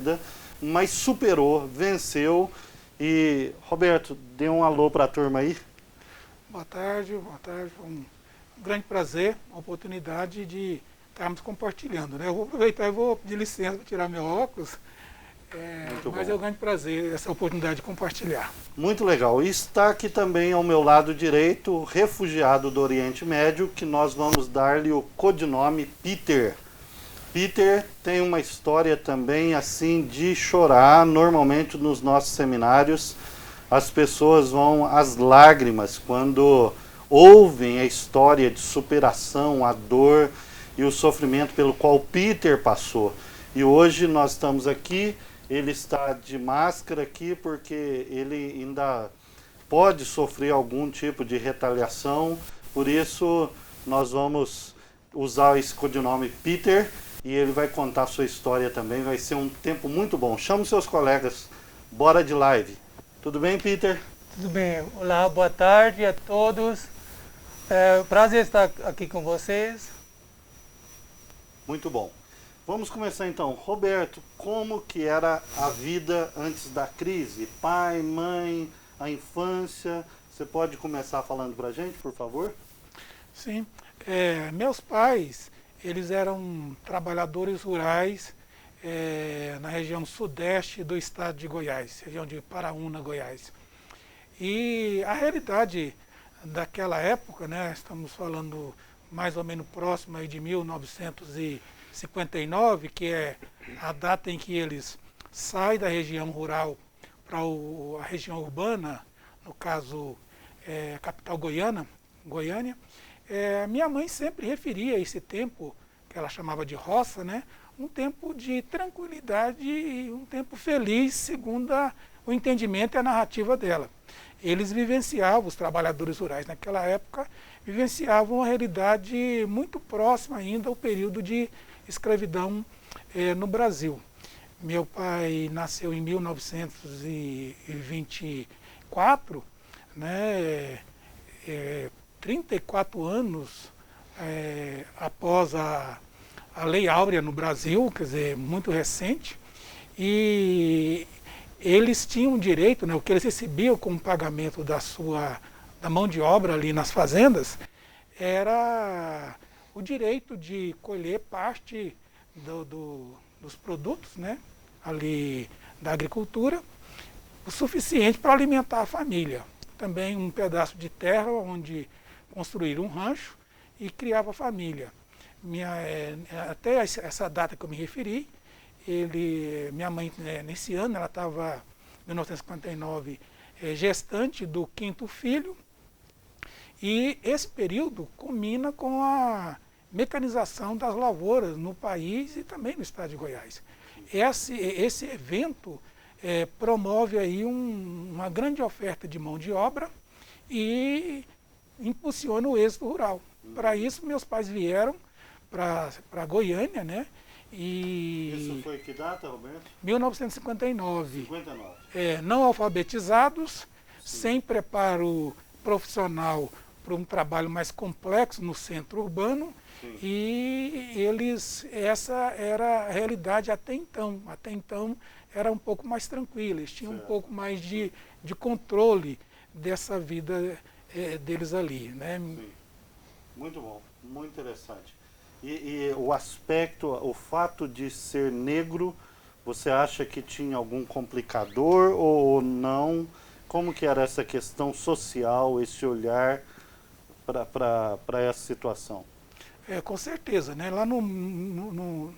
vida, mas superou, venceu. E, Roberto, dê um alô para a turma aí. Boa tarde, boa tarde. Foi um grande prazer, uma oportunidade de estarmos compartilhando, né? Eu vou aproveitar e vou pedir licença para tirar meu óculos, Muito mas bom. é um grande prazer essa oportunidade de compartilhar. Muito legal. E está aqui também ao meu lado direito, o refugiado do Oriente Médio, que nós vamos dar-lhe o codinome Peter. Peter tem uma história também assim de chorar. Normalmente nos nossos seminários as pessoas vão às lágrimas quando ouvem a história de superação, a dor e o sofrimento pelo qual Peter passou. E hoje nós estamos aqui, ele está de máscara aqui porque ele ainda pode sofrer algum tipo de retaliação, por isso nós vamos usar esse codinome Peter e ele vai contar a sua história também, vai ser um tempo muito bom. Chama os seus colegas, bora de live. Tudo bem, Peter? Tudo bem. Olá, boa tarde a todos. Prazer estar aqui com vocês. Muito bom. Vamos começar então. Roberto, como que era a vida antes da crise? Pai, mãe, a infância? Você pode começar falando pra gente, por favor? Sim, meus pais, eles eram trabalhadores rurais na região sudeste do estado de Goiás, região de Paraúna, Goiás. E a realidade daquela época, né, estamos falando mais ou menos próximo aí de 1959, que é a data em que eles saem da região rural para a região urbana, no caso a capital Goiânia. Minha mãe sempre referia a esse tempo, que ela chamava de roça, né, um tempo de tranquilidade e um tempo feliz, segundo o entendimento e a narrativa dela. Eles vivenciavam, os trabalhadores rurais naquela época, vivenciavam uma realidade muito próxima ainda ao período de escravidão no Brasil. Meu pai nasceu em 1924, né, 34 anos após a Lei Áurea no Brasil, quer dizer, muito recente, e eles tinham direito, né, o que eles recebiam como pagamento da mão de obra ali nas fazendas, era o direito de colher parte dos produtos, né, ali da agricultura, o suficiente para alimentar a família. Também um pedaço de terra onde construir um rancho e criava a família. Até essa data que eu me referi, minha mãe, nesse ano, ela estava, em 1959, gestante do 5º filho, e esse período culmina com a mecanização das lavouras no país e também no estado de Goiás. Esse evento promove aí uma grande oferta de mão de obra e impulsiona o êxodo rural. Para isso, meus pais vieram para Goiânia, né? Isso foi que data, Roberto? 1959. 59. Não alfabetizados, sem preparo profissional para um trabalho mais complexo no centro urbano. Sim. E essa era a realidade até então. Até então era um pouco mais tranquila, eles tinham certo. Um pouco mais de controle dessa vida deles ali, né? Sim. Muito bom, muito interessante. E o aspecto, o fato de ser negro, você acha que tinha algum complicador ou não? Como que era essa questão social, esse olhar para essa situação? Com certeza, né? Lá no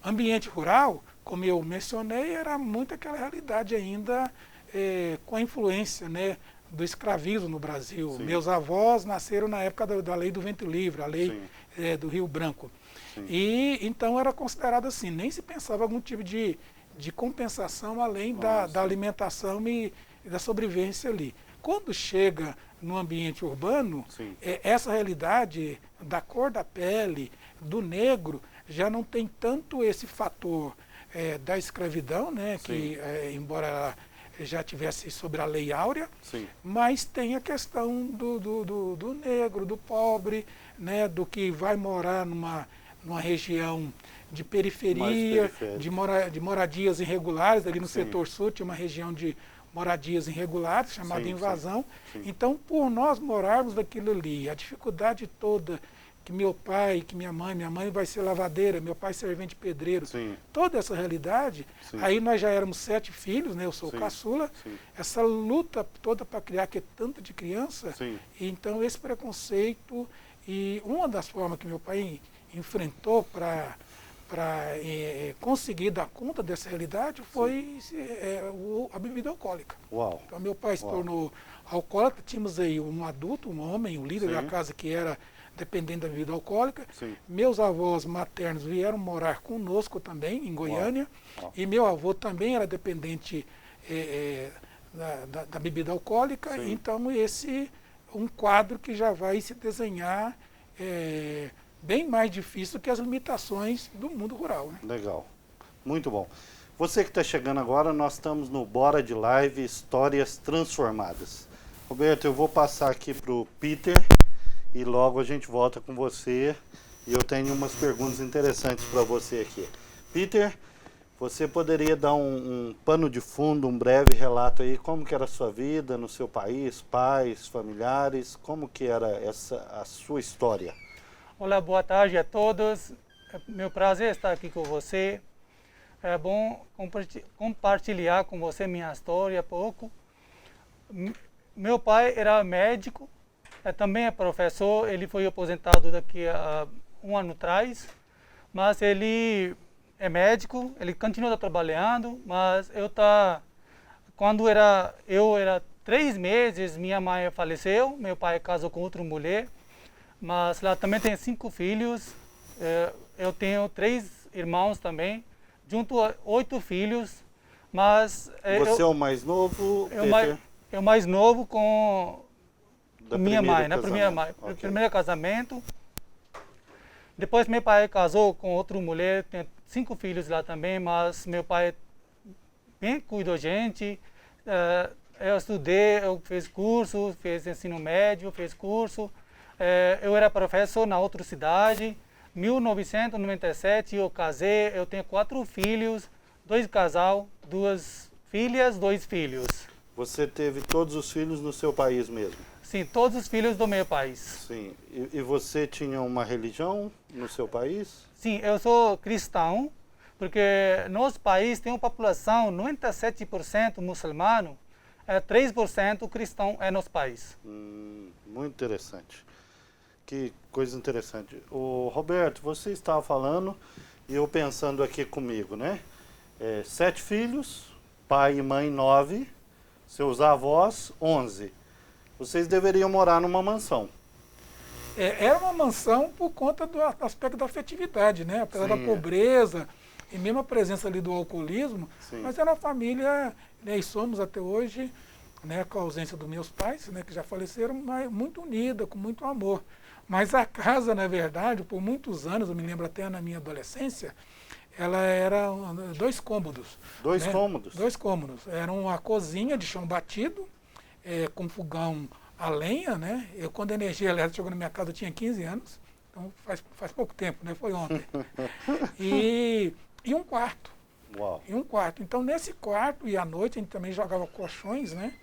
ambiente rural, como eu mencionei, era muito aquela realidade ainda com a influência, né, do escravismo no Brasil. Sim. Meus avós nasceram na época da lei do ventre livre, a lei do Rio Branco. Sim. E então era considerado assim, nem se pensava algum tipo de compensação além da alimentação e da sobrevivência ali. Quando chega no ambiente urbano, essa realidade da cor da pele, do negro, já não tem tanto esse fator da escravidão, né, que embora ela já tivesse sobre a Lei Áurea, mas tem a questão do negro, do pobre, né, do que vai morar numa região de periferia, de moradias irregulares, ali no setor sul tinha uma região de moradias irregulares, chamada Invasão. Então, por nós morarmos daquilo ali, a dificuldade toda que meu pai, que minha mãe vai ser lavadeira, meu pai servente pedreiro, toda essa realidade, aí nós já éramos 7 filhos, né? Eu sou o caçula, essa luta toda para criar que é tanto de criança, então esse preconceito, e uma das formas que meu pai enfrentou para conseguir dar conta dessa realidade foi a bebida alcoólica. Uau. Então meu pai se tornou alcoólatra, tínhamos aí um adulto, um homem, um líder da casa que era dependente da bebida alcoólica. Meus avós maternos vieram morar conosco também, em Goiânia, e meu avô também era dependente da bebida alcoólica, então esse um quadro que já vai se desenhar bem mais difícil que as limitações do mundo rural. Né? Legal, muito bom. Você que está chegando agora, nós estamos no Bora de Live Histórias Transformadas. Roberto, eu vou passar aqui para o Peter e logo a gente volta com você. E eu tenho umas perguntas interessantes para você aqui. Peter, você poderia dar um pano de fundo, um breve relato aí, como que era a sua vida no seu país, pais, familiares, como que era a sua história? Olá, boa tarde a todos. É meu prazer estar aqui com você. É bom compartilhar com você minha história pouco. Meu pai era médico, também é professor, ele foi aposentado daqui a um ano atrás, mas ele é médico, ele continua trabalhando, mas quando eu era 3 meses, minha mãe faleceu, meu pai casou com outra mulher, mas lá também tem 5 filhos, eu tenho 3 irmãos também, junto a 8 filhos, mas... Você é o mais novo, Peter? Eu mais novo com minha mãe, né? Primeiro casamento. Depois meu pai casou com outra mulher, tem 5 filhos lá também, mas meu pai bem cuidou da gente. Eu estudei, eu fiz curso, fiz ensino médio, fiz curso. Eu era professor na outra cidade. 1997 eu casei, eu tenho 4 filhos, 2 casal, 2 filhas, 2 filhos. Você teve todos os filhos no seu país mesmo? Sim, todos os filhos do meu país. Sim. E você tinha uma religião no seu país? Sim, eu sou cristão, porque nosso país tem uma população 97% muçulmano, 3% cristão é nosso país. Muito interessante. Que coisa interessante. O Roberto, você estava falando e eu pensando aqui comigo, né? 7 filhos, pai e mãe 9, seus avós 11. Vocês deveriam morar numa mansão. Era uma mansão por conta do aspecto da afetividade, né? Apesar da pobreza e mesmo a presença ali do alcoolismo, mas era uma família, né, e somos até hoje, né, com a ausência dos meus pais, né, que já faleceram, mas muito unida, com muito amor. Mas a casa, na verdade, por muitos anos, eu me lembro até na minha adolescência, ela era 2 cômodos. 2 né? cômodos? 2 cômodos. Era uma cozinha de chão batido, com fogão a lenha, né? Quando a energia elétrica chegou na minha casa, eu tinha 15 anos, então faz pouco tempo, né? Foi ontem. E um quarto. Uau. E um quarto. Então, nesse quarto, e à noite, a gente também jogava colchões, né?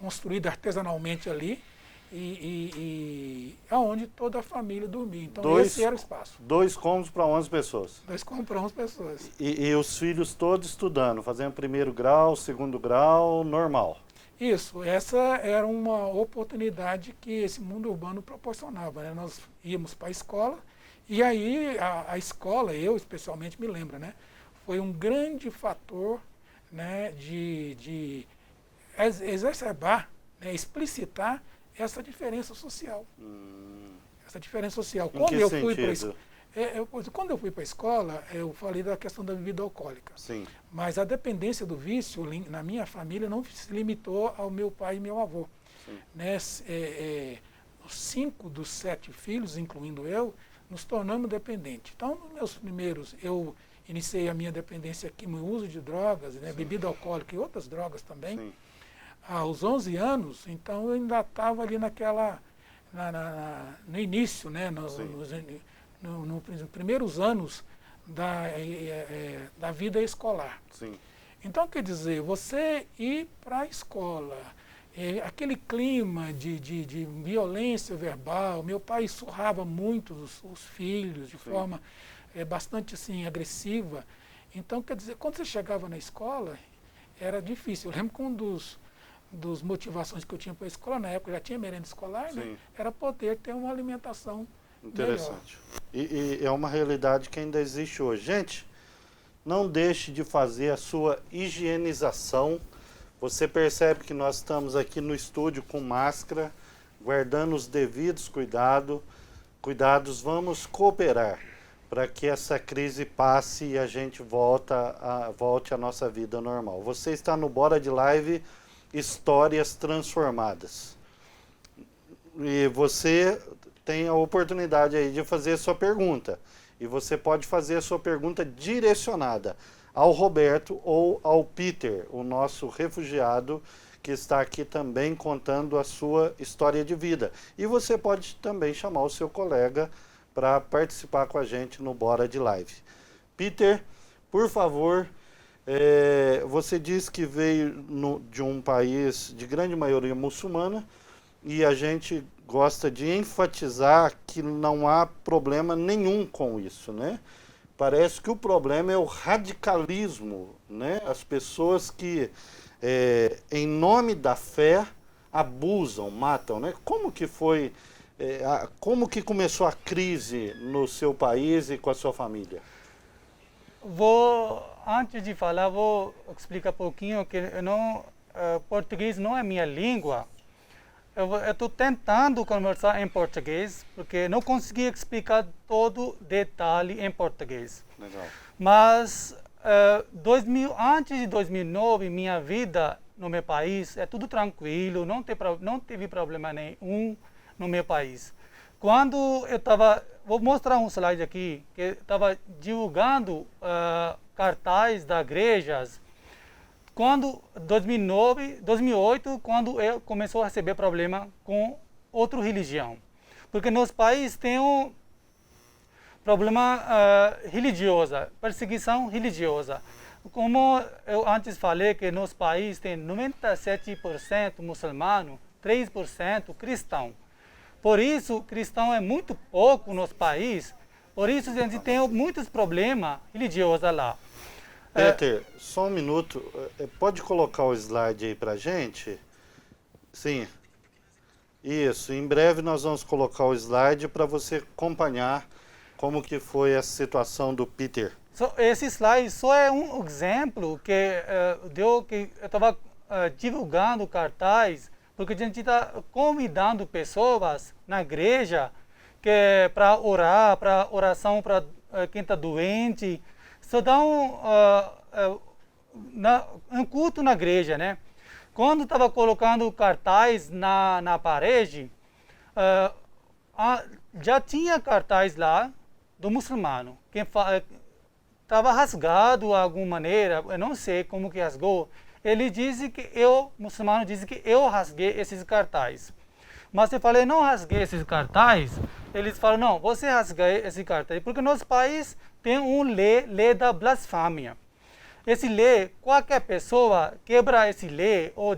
Construído artesanalmente ali, e aonde toda a família dormia. Então, esse era o espaço. 2 cômodos para 11 pessoas. 2 cômodos para 11 pessoas. E os filhos todos estudando, fazendo 1º grau, 2º grau, normal. Isso, essa era uma oportunidade que esse mundo urbano proporcionava, né? Nós íamos para a escola, e aí a escola, eu especialmente me lembro, né? Foi um grande fator, né, de exacerbar, né, explicitar essa diferença social. Essa diferença social. Quando eu fui para quando eu fui para a escola, eu falei da questão da bebida alcoólica. Sim. Mas a dependência do vício na minha família não se limitou ao meu pai e meu avô. Né? 5 dos 7 filhos, incluindo eu, nos tornamos dependentes. Então, nos meus primeiros, eu iniciei a minha dependência aqui no uso de drogas, né? Bebida alcoólica e outras drogas também. Sim. Aos 11 anos, então eu ainda estava ali no início, né? nos primeiros anos da vida escolar. Sim. Então, quer dizer, você ir para a escola, aquele clima de violência verbal, meu pai surrava muito os filhos de forma bastante assim, agressiva. Então, quer dizer, quando você chegava na escola, era difícil. Eu lembro que dos motivações que eu tinha para a escola, na época já tinha merenda escolar, né? Era poder ter uma alimentação interessante. E é uma realidade que ainda existe hoje. Gente, não deixe de fazer a sua higienização. Você percebe que nós estamos aqui no estúdio com máscara, guardando os devidos cuidados. Vamos cooperar para que essa crise passe e a gente volte à nossa vida normal. Você está no Bora de Live Histórias Transformadas. E você tem a oportunidade aí de fazer a sua pergunta. E você pode fazer a sua pergunta direcionada ao Roberto ou ao Peter, o nosso refugiado que está aqui também contando a sua história de vida. E você pode também chamar o seu colega para participar com a gente no Bora de Live. Peter, por favor, você disse que veio de um país de grande maioria muçulmana e a gente gosta de enfatizar que não há problema nenhum com isso, né? Parece que o problema é o radicalismo, né? As pessoas que, em nome da fé, abusam, matam, né? Como que foi, como que começou a crise no seu país e com a sua família? Antes de falar, vou explicar um pouquinho que português não é minha língua. Eu estou tentando conversar em português, porque não consegui explicar todo detalhe em português. Legal. Mas antes de 2009, minha vida no meu país é tudo tranquilo, não teve problema nenhum no meu país. Quando eu estava, vou mostrar um slide aqui, que estava divulgando cartaz das igrejas. Quando 2008, quando eu começou a receber problema com outra religião, porque nosso país tem um problema religioso, perseguição religiosa. Como eu antes falei que nosso país tem 97% muçulmano, 3% cristão. Por isso, cristão é muito pouco no nosso país. Por isso a gente tem muitos problemas religiosos lá. Peter, só um minuto. Pode colocar o slide aí pra gente? Sim. Isso. Em breve nós vamos colocar o slide para você acompanhar como que foi a situação do Peter. Esse slide só é um exemplo que eu estava divulgando cartaz, porque a gente está convidando pessoas na igreja para orar, para oração para quem está doente. Só dá um culto na igreja, né? Quando estava colocando cartaz na parede, já tinha cartaz lá do muçulmano. Quem estava rasgado de alguma maneira, eu não sei como que rasgou. Ele disse que muçulmano disse que eu rasguei esses cartazes. Mas eu falei, não rasguei esses cartazes. Eles falaram, não, você rasgou esse cartaz, porque nosso país tem lei da blasfêmia. Esse lei, qualquer pessoa quebra esse lei ou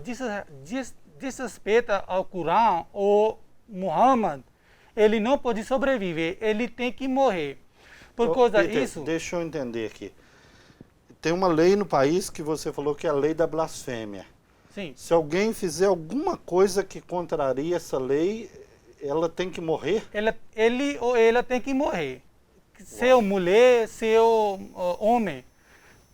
desrespeita ao Corão ou Muhammad, ele não pode sobreviver, ele tem que morrer. Por causa disso... Deixa eu entender aqui. Tem uma lei no país que você falou que é a lei da blasfêmia. Sim. Se alguém fizer alguma coisa que contraria essa lei, ela tem que morrer? Ele ou ela tem que morrer. Seu mulher, seu homem.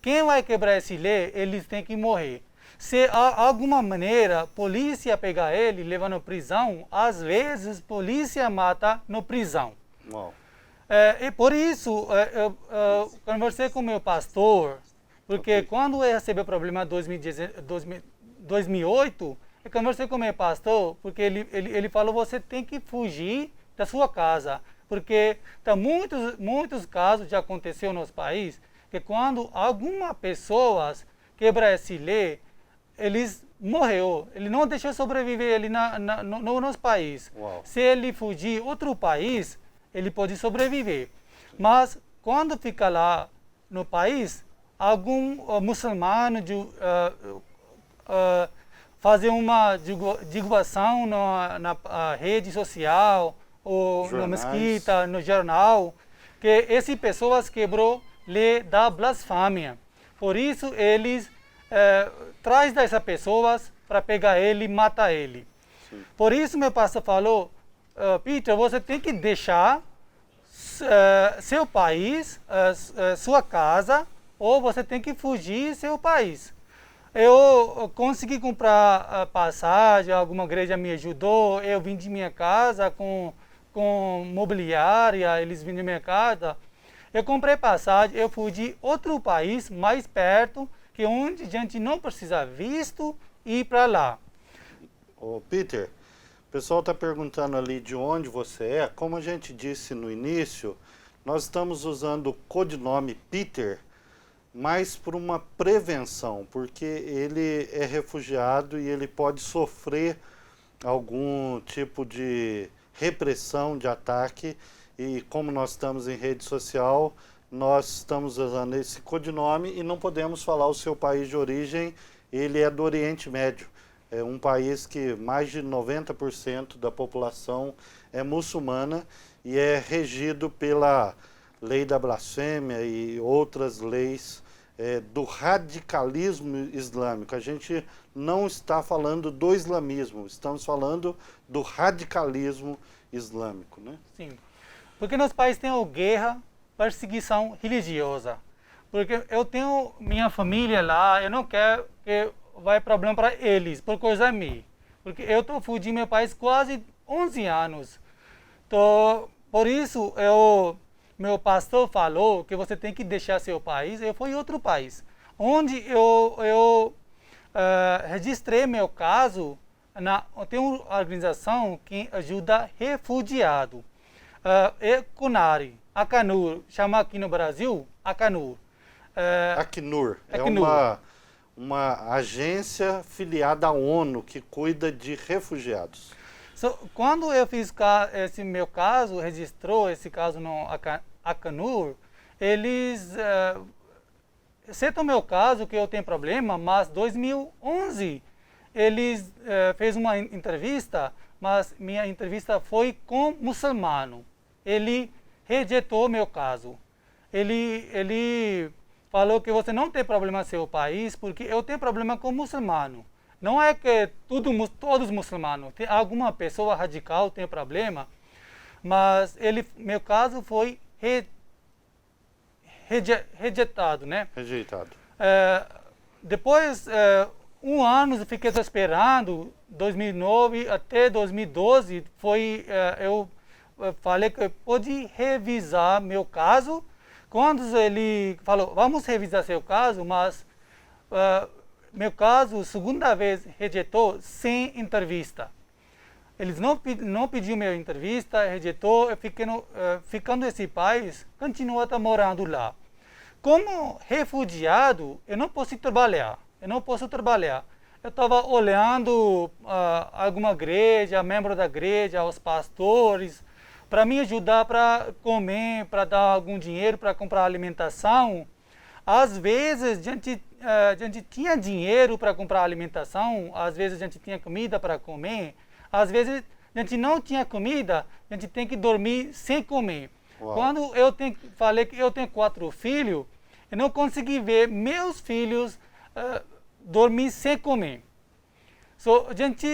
Quem vai quebrar esse lei, eles têm que morrer. Se alguma maneira a polícia pegar ele, levar na prisão, às vezes a polícia mata na prisão. Uau. E por isso, eu conversei com o meu pastor, porque quando eu recebi o problema em 2008, eu conversei com o meu pastor, porque ele falou, você tem que fugir da sua casa. Porque tá muitos casos já aconteceu no nosso país, que quando alguma pessoa quebra essa lei, eles morreu. Ele não deixou sobreviver ele no nosso país. Uau. Se ele fugir outro país, ele pode sobreviver. Mas quando fica lá no país, algum muçulmano fazer uma divulgação na rede social ou na mesquita, no jornal, que essas pessoas quebrou lei da blasfêmia. Por isso eles traz dessas pessoas para pegar ele e matar ele. Sim. Por isso meu pastor falou, Peter, você tem que deixar seu país, sua casa, ou você tem que fugir seu país. Eu consegui comprar passagem, alguma igreja me ajudou, eu vim de minha casa com mobiliária, eles vêm de minha casa. Eu comprei passagem, eu fui de outro país mais perto, que onde a gente não precisa visto e ir para lá. Ô Peter, o pessoal está perguntando ali de onde você é. Como a gente disse no início, nós estamos usando o codinome Peter, mas por uma prevenção, porque ele é refugiado e ele pode sofrer algum tipo de repressão, de ataque, e como nós estamos em rede social, nós estamos usando esse codinome e não podemos falar o seu país de origem. Ele é do Oriente Médio, é um país que mais de 90% da população é muçulmana e é regido pela lei da blasfêmia e outras leis do radicalismo islâmico. A gente não está falando do islamismo, estamos falando do radicalismo islâmico, né? Sim, porque nosso país tem uma guerra, perseguição religiosa. Porque eu tenho minha família lá, eu não quero que vai problema para eles, por coisa minha. Porque eu estou fugindo do meu país quase 11 anos. Então, por isso, meu pastor falou que você tem que deixar seu país. Eu fui em outro país, onde eu registrei meu caso. Tem uma organização que ajuda refugiado. Conari, Acnur, chama aqui no Brasil Acnur. Acnur é uma agência filiada à ONU que cuida de refugiados. Quando eu fiz esse meu caso, registrou esse caso no Acnur, eles aceitam meu caso que eu tenho problema, mas em 2011 eles fez uma entrevista, mas minha entrevista foi com muçulmano. Ele rejeitou meu caso. Ele falou que você não tem problema no seu país, porque eu tenho problema com muçulmano. Não é que todos muçulmanos, tem alguma pessoa radical tem problema, mas meu caso foi rejeitado, né? Rejeitado. Depois, um ano eu fiquei esperando, 2009 até 2012, eu falei que eu pode revisar meu caso. Quando ele falou, vamos revisar seu caso, mas meu caso, segunda vez, rejeitou sem entrevista. Eles não pediram minha entrevista, rejeitou, eu fiquei ficando nesse país, continuo morando lá. Como refugiado, eu não posso trabalhar. Eu estava olhando alguma igreja, membro da igreja, os pastores, para me ajudar para comer, para dar algum dinheiro para comprar alimentação. Às vezes a gente tinha dinheiro para comprar alimentação, às vezes a gente tinha comida para comer, às vezes a gente não tinha comida, a gente tem que dormir sem comer. Uau. Quando falei que eu tenho 4 filhos, eu não consegui ver meus filhos dormir sem comer. A gente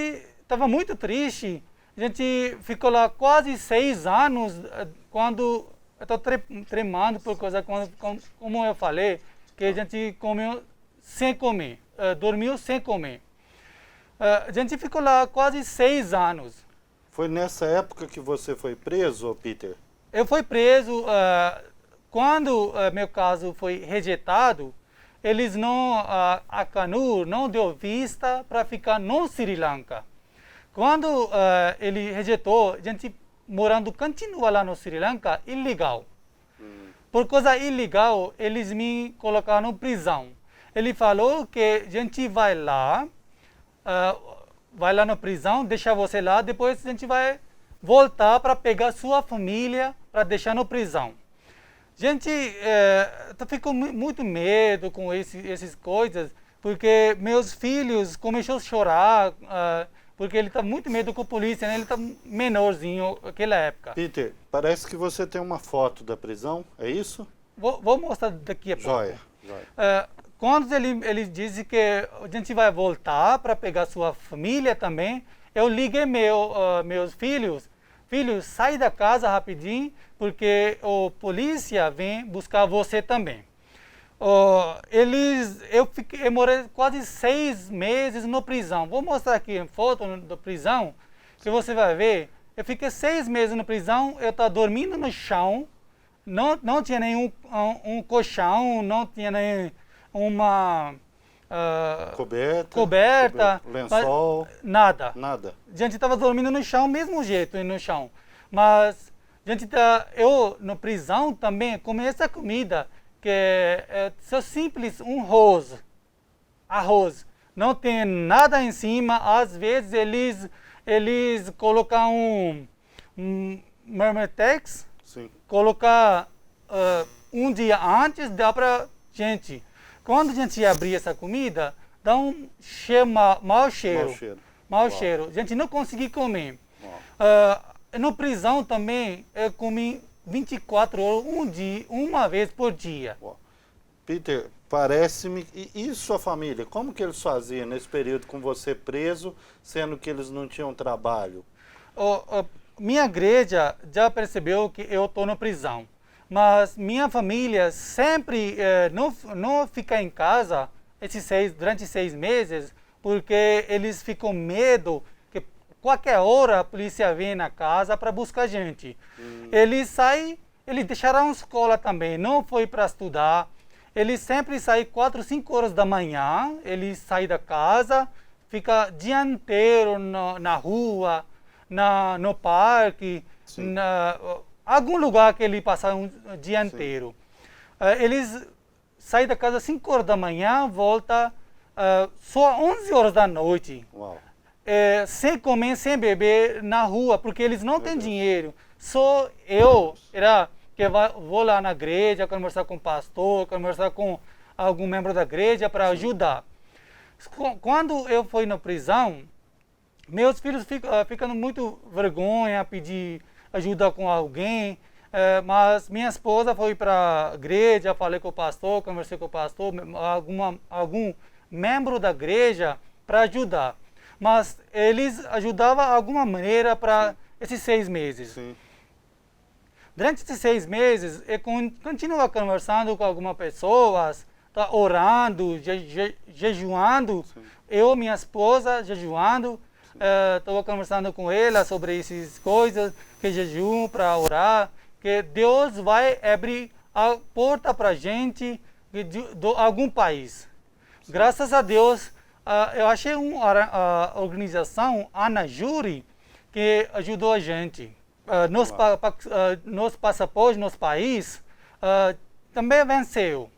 estava muito triste, a gente ficou lá quase 6 anos, quando eu estou tremando por coisa, como eu falei, que a gente comeu sem comer, dormiu sem comer. A gente ficou lá quase 6 anos. Foi nessa época que você foi preso, Peter? Eu fui preso quando meu caso foi rejeitado. Eles a Acnur não deu vista para ficar no Sri Lanka. Quando ele rejeitou, a gente continua lá no Sri Lanka, ilegal. Por coisa ilegal, eles me colocaram em prisão. Ele falou que a gente vai lá na prisão, deixa você lá, depois a gente vai voltar para pegar sua família para deixar na prisão. Gente, ficou muito medo com essas coisas, porque meus filhos começaram a chorar, porque ele está muito medo com a polícia, né? Ele está menorzinho naquela época. Peter, parece que você tem uma foto da prisão, é isso? Vou mostrar daqui a pouco. Joia, joia. Quando ele disse que a gente vai voltar para pegar sua família também, eu liguei meus filhos. Filhos, sai da casa rapidinho, porque a polícia vem buscar você também. Eu morei quase 6 meses na prisão. Vou mostrar aqui a foto da prisão, que você vai ver. Eu fiquei 6 meses na prisão, eu estava dormindo no chão, não tinha nenhum um colchão, não tinha nem uma coberta, lençol, nada. Nada. A gente estava dormindo no chão, mesmo jeito, no chão. Mas eu na prisão também comi essa comida que é só simples, arroz. Não tem nada em cima. Às vezes eles colocam um marmitex, colocar um dia antes, dá para gente. Quando a gente abrir essa comida, dá um mau cheiro. Mau cheiro. A gente não conseguia comer. Na prisão também, eu comi 24 horas, uma vez por dia. Peter, parece-me... E sua família? Como que eles faziam nesse período com você preso, sendo que eles não tinham trabalho? Minha igreja já percebeu que eu estou na prisão. Mas minha família sempre não fica em casa durante 6 meses, porque eles ficam medo que qualquer hora a polícia vem na casa para buscar a gente. Eles deixaram a escola também, não foi para estudar. Eles sempre saem 4, 5 horas da manhã, eles saem da casa, fica o dia inteiro na rua, no parque, algum lugar que ele passa o dia inteiro. Eles saem da casa às 5 horas da manhã, volta só 11 horas da noite. Sem comer, sem beber, na rua, porque eles não têm dinheiro. Só eu vou lá na igreja, conversar com o pastor, conversar com algum membro da igreja para ajudar. Quando eu fui na prisão, meus filhos ficam muito vergonha, pedir ajuda com alguém, mas minha esposa foi para a igreja, falei com o pastor, conversei com o pastor, algum membro da igreja para ajudar. Mas eles ajudavam de alguma maneira para esses 6 meses. Sim. Durante esses 6 meses, eu continuo conversando com algumas pessoas, orando, jejuando. Sim. Eu, minha esposa, jejuando. Estou conversando com ela sobre essas coisas, que jejum para orar, que Deus vai abrir a porta para a gente de algum país. Sim. Graças a Deus, eu achei uma organização, Ana Júri, que ajudou a gente. Nos passaportes, nos países, também venceu.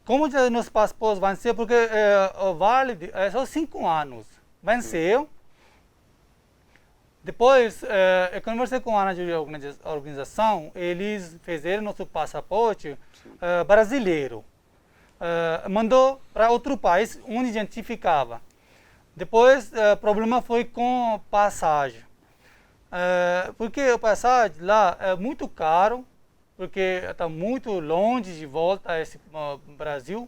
Como nos passaportes venceu? Porque o válido é só 5 anos. Venceu. Depois, eu conversei com a organização, eles fizeram nosso passaporte brasileiro. Mandou para outro país onde a gente ficava. Depois, o problema foi com passagem. Porque a passagem lá é muito caro, porque está muito longe de volta a esse Brasil.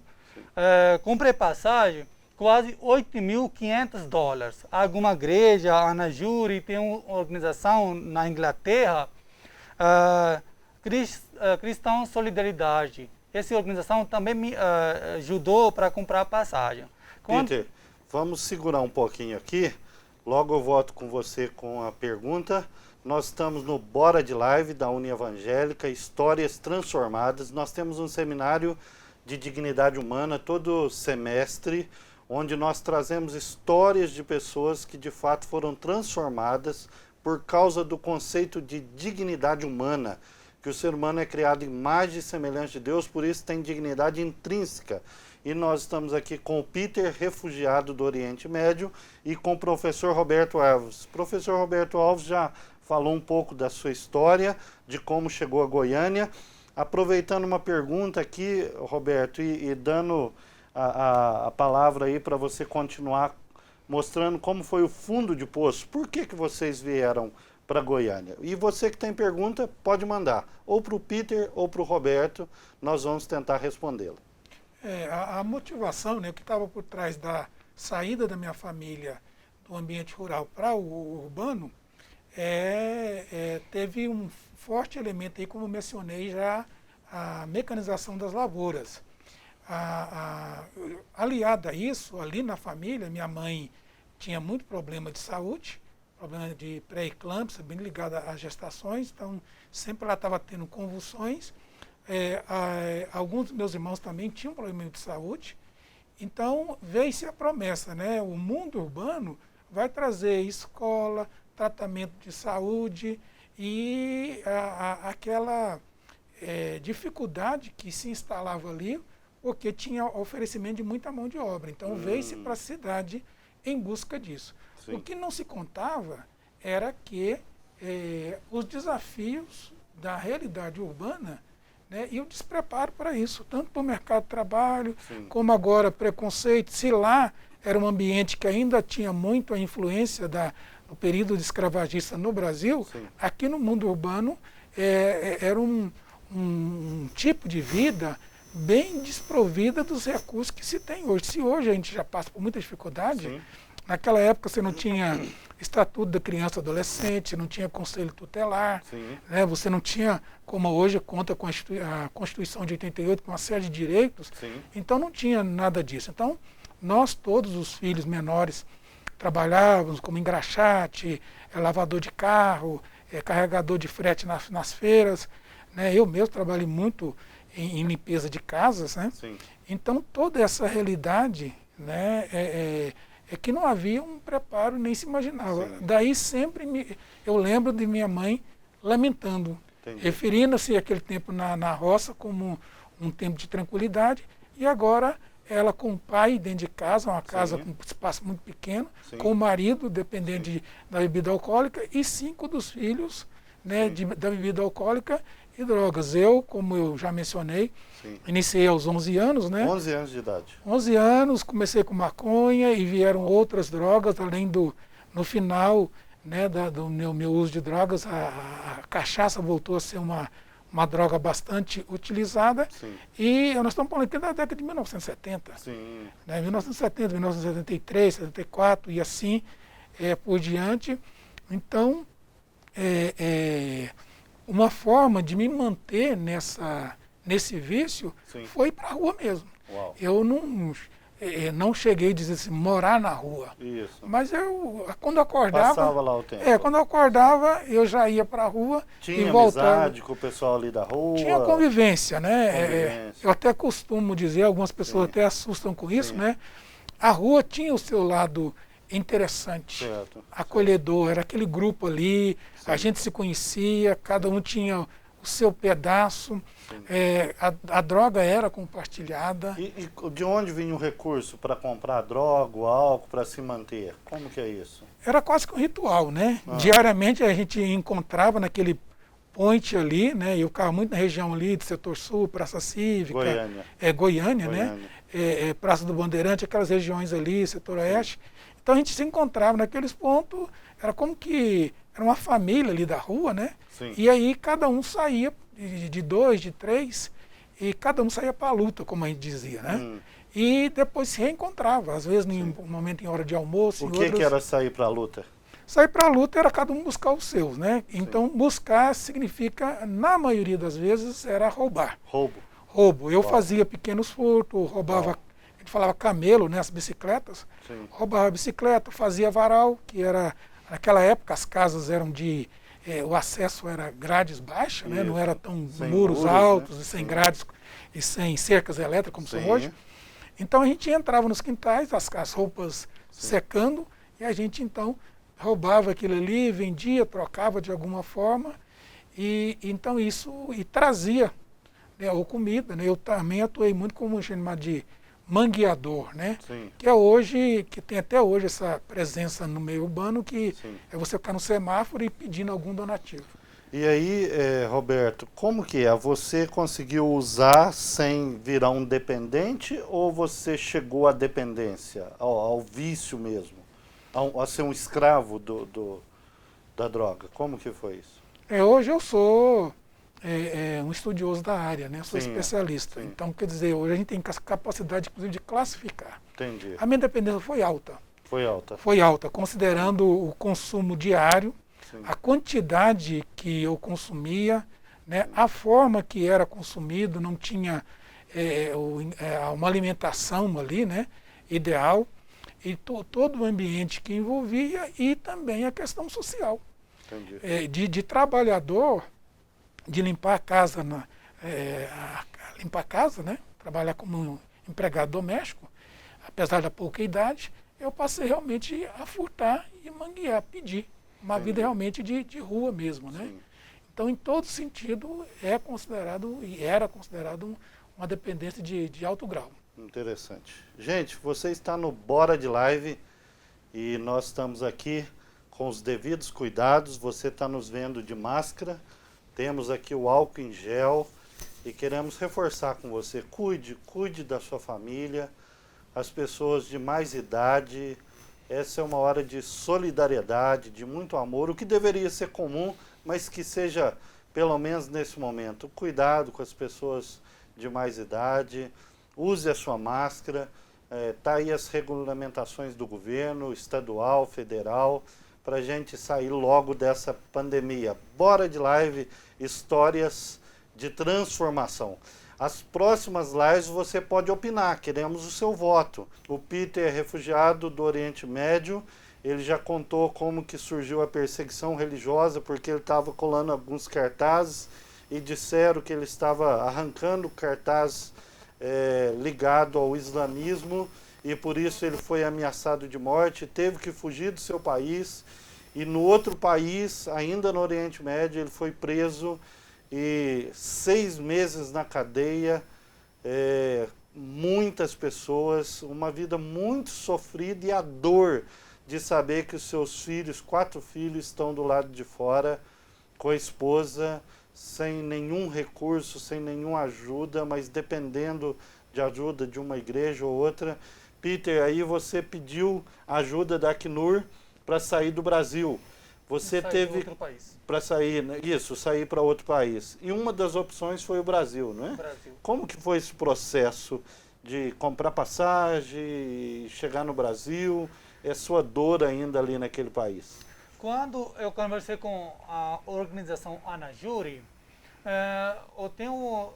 Comprei passagem quase $8.500. Alguma igreja, Ana Júri, tem uma organização na Inglaterra, Cristão Solidariedade. Essa organização também me ajudou para comprar passagem. Peter, vamos segurar um pouquinho aqui. Logo eu volto com você com a pergunta. Nós estamos no Bora de Live da Uni Evangélica, Histórias Transformadas. Nós temos um seminário de dignidade humana todo semestre, onde nós trazemos histórias de pessoas que de fato foram transformadas por causa do conceito de dignidade humana, que o ser humano é criado em imagem e semelhança de Deus, por isso tem dignidade intrínseca. E nós estamos aqui com o Peter, refugiado do Oriente Médio, e com o professor Roberto Alves. O professor Roberto Alves já falou um pouco da sua história, de como chegou a Goiânia, Aproveitando uma pergunta aqui, Roberto, e dando a palavra aí para você continuar mostrando como foi o fundo de poço. Por que vocês vieram para Goiânia? E você que tem pergunta, pode mandar, ou para o Peter ou para o Roberto, nós vamos tentar respondê-la. A motivação, né, o que estava por trás da saída da minha família do ambiente rural para o urbano, teve um forte elemento aí, como eu mencionei já, a mecanização das lavouras. Aliada a isso, ali na família, minha mãe tinha muito problema de saúde, problema de pré-eclâmpsia, bem ligada às gestações, então sempre ela estava tendo convulsões. Alguns dos meus irmãos também tinham problema de saúde, então veio-se a promessa, né? O mundo urbano vai trazer escola, tratamento de saúde e aquela dificuldade que se instalava ali, porque tinha oferecimento de muita mão de obra. Então veio-se para a cidade em busca disso. Sim. O que não se contava era que os desafios da realidade urbana, né, e o despreparo para isso, tanto para o mercado de trabalho, sim, como agora preconceito. Se lá era um ambiente que ainda tinha muito a influência do período escravagista no Brasil, sim, aqui no mundo urbano era um tipo de vida bem desprovida dos recursos que se tem hoje. Se hoje a gente já passa por muita dificuldade, sim, naquela época você não tinha Estatuto da Criança e Adolescente, não tinha Conselho Tutelar, né? Você não tinha, como hoje conta com a Constituição de 88, com uma série de direitos, sim, então não tinha nada disso. Então, nós todos os filhos menores trabalhávamos como engraxate, lavador de carro, carregador de frete nas feiras, né? Eu mesmo trabalhei muito em limpeza de casas, né? Sim. Então, toda essa realidade, né, é que não havia um preparo, nem se imaginava. Sim. Daí sempre eu lembro de minha mãe lamentando, referindo-se àquele tempo na roça como um tempo de tranquilidade, e agora ela com o pai dentro de casa, uma casa, sim, com um espaço muito pequeno, sim, com o marido dependendo da bebida alcoólica, e 5 dos filhos, né, da bebida alcoólica e drogas. Eu, como eu já mencionei, sim, iniciei aos 11 anos, né? 11 anos de idade. 11 anos, comecei com maconha e vieram outras drogas, além no final, né, do meu uso de drogas, a cachaça voltou a ser uma droga bastante utilizada. Sim. E nós estamos falando aqui da década de 1970. Sim. Né, 1970, 1973, 74 e assim por diante. Então, uma forma de me manter nesse vício, sim, foi para a rua mesmo. Uau. Eu não cheguei a dizer assim, morar na rua. Isso. Mas eu, quando acordava... Passava lá o tempo. Quando eu acordava, eu já ia para a rua e voltava. Tinha amizade com o pessoal ali da rua? Tinha convivência, né? Eu até costumo dizer, algumas pessoas, sim, até assustam com isso, sim, né? A rua tinha o seu lado interessante, certo, acolhedor, era aquele grupo ali, sim, a gente se conhecia, cada um tinha o seu pedaço, a droga era compartilhada. E de onde vinha o recurso para comprar droga, o álcool, para se manter? Como que é isso? Era quase que um ritual, né? Diariamente a gente encontrava naquele point ali, né? Eu ficava muito na região ali do Setor Sul, Praça Cívica, Goiânia, né? Praça do Bandeirante, aquelas regiões ali, Setor Oeste. Então a gente se encontrava naqueles pontos, era como que era uma família ali da rua, né? Sim. E aí cada um saía de 2, de 3, e cada um saía para a luta, como a gente dizia, né? E depois se reencontrava, às vezes em um momento em hora de almoço. O que era sair para a luta? Sair para a luta era cada um buscar os seus, né? Sim. Então buscar significa, na maioria das vezes, era roubar. Roubo. Eu fazia pequenos furtos, roubava, a gente falava camelo, né? As bicicletas. Sim. Roubava a bicicleta, fazia varal, que era, naquela época as casas eram o acesso era grades baixas, né? Não era tão muros altos, né? E sem grades e sem cercas elétricas como são hoje. Então a gente entrava nos quintais, as roupas secando, e a gente então roubava aquilo ali, vendia, trocava de alguma forma, e então isso trazia, né, ou comida, né? Eu também atuei muito como chamado de mangueador, né? Sim. Que tem até hoje essa presença no meio urbano, que é você ficar no semáforo e pedindo algum donativo. E aí, Roberto, como que é? Você conseguiu usar sem virar um dependente ou você chegou à dependência, ao vício mesmo? A ser um escravo da droga? Como que foi isso? Hoje eu sou um estudioso da área, né? Sou Sim, especialista. sim. Então, quer dizer, hoje a gente tem capacidade, inclusive, de classificar. Entendi. A minha dependência foi alta. Foi alta. Foi alta, considerando o consumo diário, Sim. a quantidade que eu consumia, né? A forma que era consumido, não tinha uma alimentação ali, né? Ideal, e todo o ambiente que envolvia e também a questão social. Entendi. De trabalhador, de limpar a casa, limpar a casa, né? Trabalhar como um empregado doméstico, apesar da pouca idade, eu passei realmente a furtar e manguear, pedir. Uma Entendi. vida realmente de rua mesmo, né? Sim. Então, em todo sentido, é considerado e era considerado uma dependência de alto grau. Interessante. Gente, você está no Bora de Live e nós estamos aqui com os devidos cuidados. Você está nos vendo de máscara, temos aqui o álcool em gel e queremos reforçar com você. Cuide da sua família, as pessoas de mais idade. Essa é uma hora de solidariedade, de muito amor, o que deveria ser comum, mas que seja, pelo menos nesse momento, cuidado com as pessoas de mais idade, use a sua máscara, tá aí as regulamentações do governo, estadual, federal, para a gente sair logo dessa pandemia. Bora de live, histórias de transformação. As próximas lives você pode opinar, queremos o seu voto. O Peter é refugiado do Oriente Médio, ele já contou como que surgiu a perseguição religiosa, porque ele estava colando alguns cartazes e disseram que ele estava arrancando cartaz ligado ao islamismo e por isso ele foi ameaçado de morte, teve que fugir do seu país e no outro país, ainda no Oriente Médio, ele foi preso e 6 meses na cadeia, muitas pessoas, uma vida muito sofrida e a dor de saber que os seus filhos, 4 filhos, estão do lado de fora com a esposa, sem nenhum recurso, sem nenhuma ajuda, mas dependendo de ajuda de uma igreja ou outra. Peter, aí você pediu ajuda da Acnur para sair do Brasil. Você teve para sair, né? Isso, sair para outro país. E uma das opções foi o Brasil, não é? Brasil. Como que foi esse processo de comprar passagem, chegar no Brasil? É sua dor ainda ali naquele país? Quando eu conversei com a organização Anajuri, eu tenho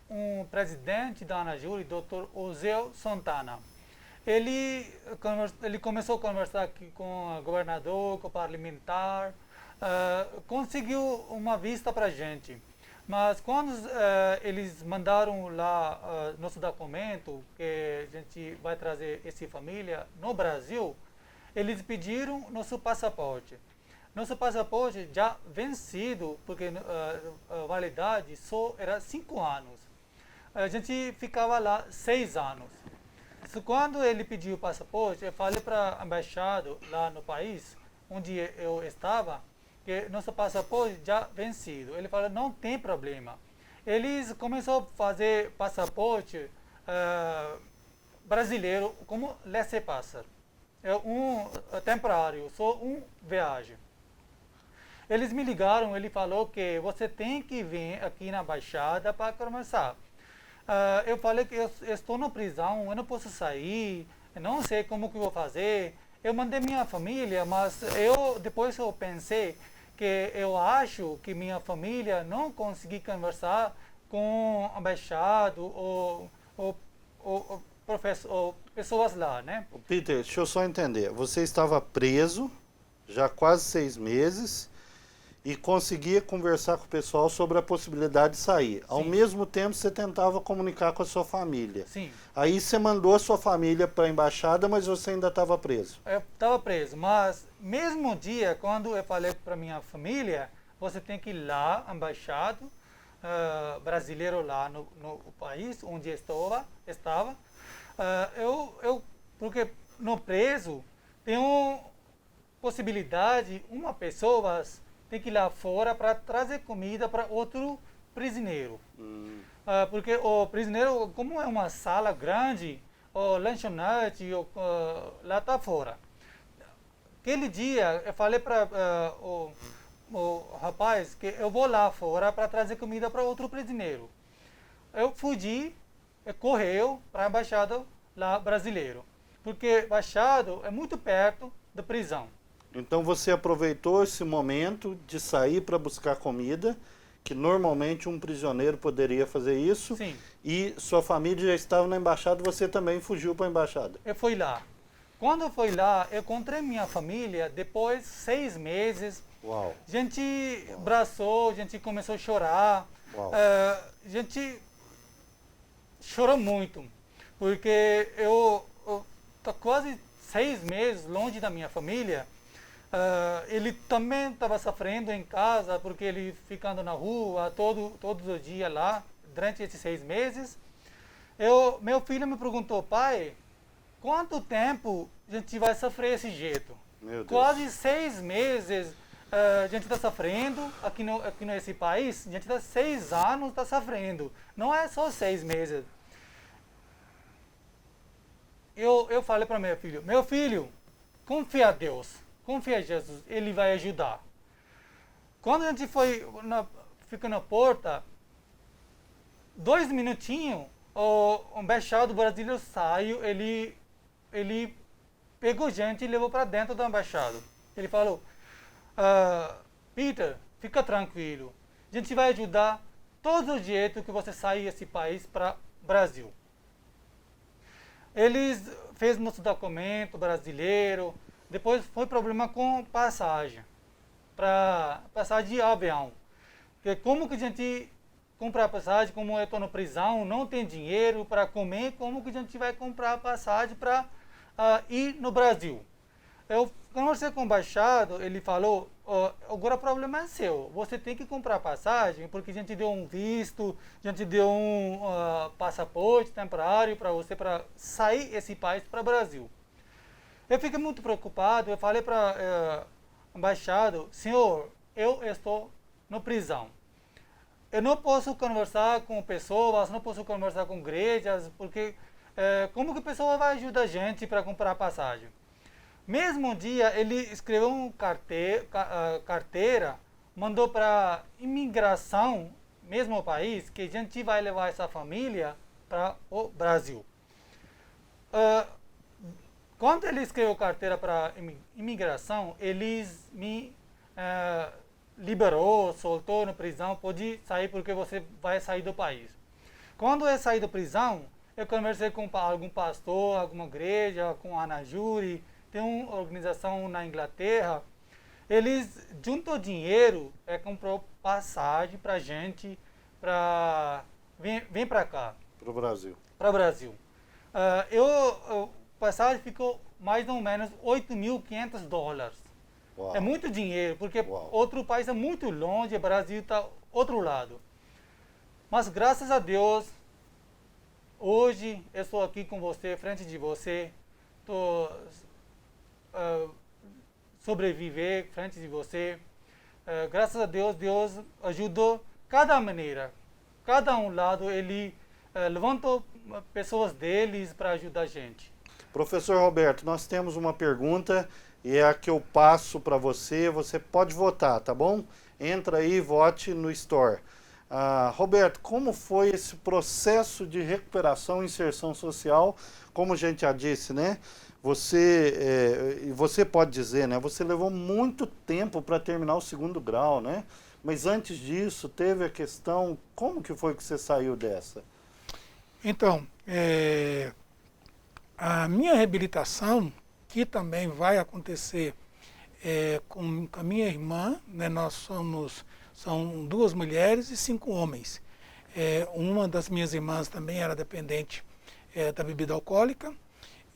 um presidente da Anajuri, Dr. Oseu Santana. Ele começou a conversar aqui com o governador, com o parlamentar, conseguiu uma vista para a gente. Mas quando eles mandaram lá nosso documento, que a gente vai trazer essa família no Brasil, eles pediram nosso passaporte. Nosso passaporte já vencido, porque a validade só era 5 anos. A gente ficava lá 6 anos. Quando ele pediu o passaporte, eu falei para a embaixada lá no país onde eu estava que nosso passaporte já vencido. Ele falou, não tem problema. Eles começaram a fazer passaporte brasileiro como laissez-passer. É temporário, só viagem. Eles me ligaram, ele falou que você tem que vir aqui na embaixada para começar. Eu falei que eu estou na prisão, eu não posso sair, eu não sei como que eu vou fazer. Eu mandei minha família, mas depois eu pensei que eu acho que minha família não consegui conversar com a embaixada ou pessoas lá, né? Peter, deixa eu só entender. Você estava preso já quase 6 meses e conseguia conversar com o pessoal sobre a possibilidade de sair. Sim. Ao mesmo tempo, você tentava comunicar com a sua família. Sim. Aí você mandou a sua família para a embaixada, mas você ainda estava preso. Eu estava preso, mas mesmo dia, quando eu falei para minha família, você tem que ir lá, embaixada brasileiro lá no país onde estava. Porque no preso tem uma possibilidade, uma pessoa tem que ir lá fora para trazer comida para outro prisioneiro. Porque o prisioneiro, como é uma sala grande, o lanchonete lá está fora. Aquele dia eu falei para o rapaz que eu vou lá fora para trazer comida para outro prisioneiro. Eu fugi, correu para a embaixada lá brasileiro, porque a embaixada é muito perto da prisão. Então você aproveitou esse momento de sair para buscar comida, que normalmente um prisioneiro poderia fazer isso. Sim. E sua família já estava na embaixada, você também fugiu para a embaixada. Eu fui lá. Quando eu fui lá, eu encontrei minha família depois de 6 meses. Uau. A gente abraçou, a gente começou a chorar. A gente chorou muito, porque eu tô quase 6 meses longe da minha família. Ele também estava sofrendo em casa, porque ele ficando na rua todos os dias lá, durante esses 6 meses. Meu filho me perguntou: pai, quanto tempo a gente vai sofrer desse jeito? Meu Deus. Quase 6 meses a gente está sofrendo aqui nesse país. A gente está 6 anos sofrendo. Não é só 6 meses. Eu falei para meu filho, confia a Deus, confia em Jesus, Ele vai ajudar. Quando a gente fica na porta, 2 minutinhos, o embaixador brasileiro saiu, ele pegou gente e levou para dentro da embaixada. Ele falou: Peter, fica tranquilo, a gente vai ajudar todo o jeito que você sair desse país para o Brasil. Eles fez nosso documento brasileiro, depois foi problema com passagem de avião. Porque como que a gente comprar passagem, como eu estou na prisão, não tem dinheiro para comer, como que a gente vai comprar passagem para ir no Brasil? Eu conversei com o embaixador, ele falou: agora o problema é seu, você tem que comprar passagem, porque a gente deu um visto, a gente deu um passaporte temporário para você para sair desse país para o Brasil. Eu fiquei muito preocupado, eu falei para o embaixador: senhor, eu estou na prisão. Eu não posso conversar com pessoas, não posso conversar com igrejas, porque como que a pessoa vai ajudar a gente para comprar passagem? Mesmo dia, ele escreveu uma carteira, mandou para imigração, mesmo país, que a gente vai levar essa família para o Brasil. Quando ele escreveu carteira para imigração, eles me liberou, soltou na prisão, pode sair porque você vai sair do país. Quando eu saí da prisão, eu conversei com algum pastor, alguma igreja, com a Ana Júri. Tem uma organização na Inglaterra, eles juntou dinheiro, comprou passagem para a gente, vem para cá. Para o Brasil. Para o Brasil. Passagem ficou mais ou menos $8.500. Uau. É muito dinheiro, porque Uau. outro país é muito longe, o Brasil está outro lado. Mas graças a Deus, hoje eu estou aqui com você, frente de você, estou sobreviver frente de você. Graças a Deus, Deus ajudou cada maneira. Cada um lado, Ele levantou pessoas deles para ajudar a gente. Professor Roberto, nós temos uma pergunta e é a que eu passo para você. Você pode votar, tá bom? Entra aí e vote no Store. Roberto, como foi esse processo de recuperação e inserção social? Como a gente já disse, né? Você pode dizer, né? Você levou muito tempo para terminar o 2º grau, né? Mas antes disso, teve a questão, como que foi que você saiu dessa? Então, a minha reabilitação, que também vai acontecer com a minha irmã, né? São 2 mulheres e 5 homens. Uma das minhas irmãs também era dependente da bebida alcoólica.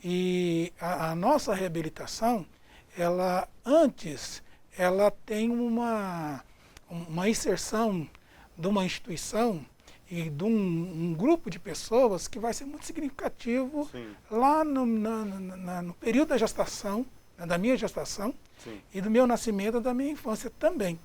E a nossa reabilitação, ela tem uma inserção de uma instituição e de um grupo de pessoas que vai ser muito significativo. Sim. Lá no período da gestação, da minha gestação, sim, e do meu nascimento, da minha infância também.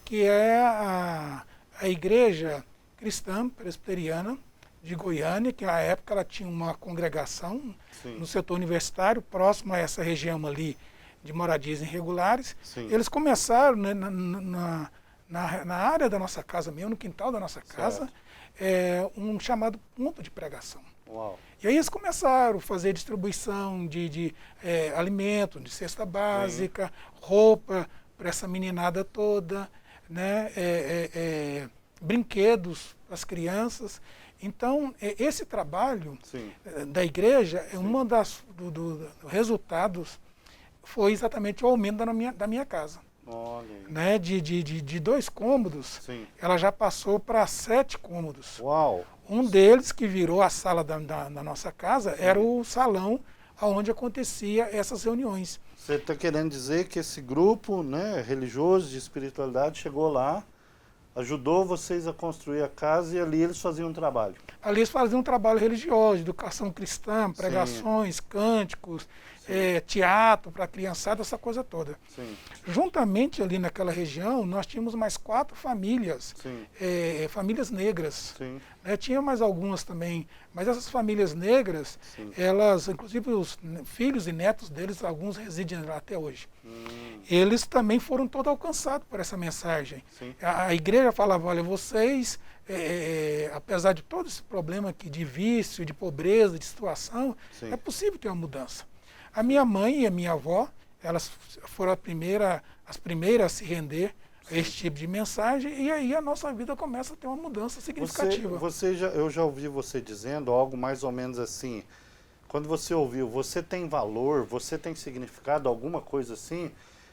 que é a Igreja Cristã Presbiteriana de Goiânia, que na época ela tinha uma congregação no setor universitário, próximo a essa região ali de moradias irregulares. Sim. Eles começaram, né, na área da nossa casa mesmo, no quintal da nossa casa, um chamado ponto de pregação. Uau. E aí eles começaram a fazer distribuição de alimento, de cesta básica, roupa para essa meninada toda, né? Brinquedos para as crianças. Então, esse trabalho da igreja, um dos resultados foi exatamente o aumento da minha casa. Olha. Né? De 2 cômodos, ela já passou para 7 cômodos. Uau. Um deles, que virou a sala da nossa casa, era o salão onde acontecia essas reuniões. Você está querendo dizer que esse grupo, né, religioso de espiritualidade chegou lá, ajudou vocês a construir a casa e ali eles faziam um trabalho? Ali eles faziam um trabalho religioso, educação cristã, pregações, cânticos, teatro para a criançada, essa coisa toda. Sim. Juntamente ali naquela região, nós tínhamos mais 4 famílias, famílias negras. Sim. Tinha mais algumas também, mas essas famílias negras, elas, inclusive os filhos e netos deles, alguns residem lá até hoje. Eles também foram todos alcançados por essa mensagem. A igreja falava, olha, vocês, apesar de todo esse problema aqui de vício, de pobreza, de situação, é possível ter uma mudança. A minha mãe e a minha avó, elas foram as primeiras a se render a esse tipo de mensagem, e aí a nossa vida começa a ter uma mudança significativa. Eu já ouvi você dizendo algo mais ou menos assim, quando você ouviu, você tem valor, você tem significado, alguma coisa assim,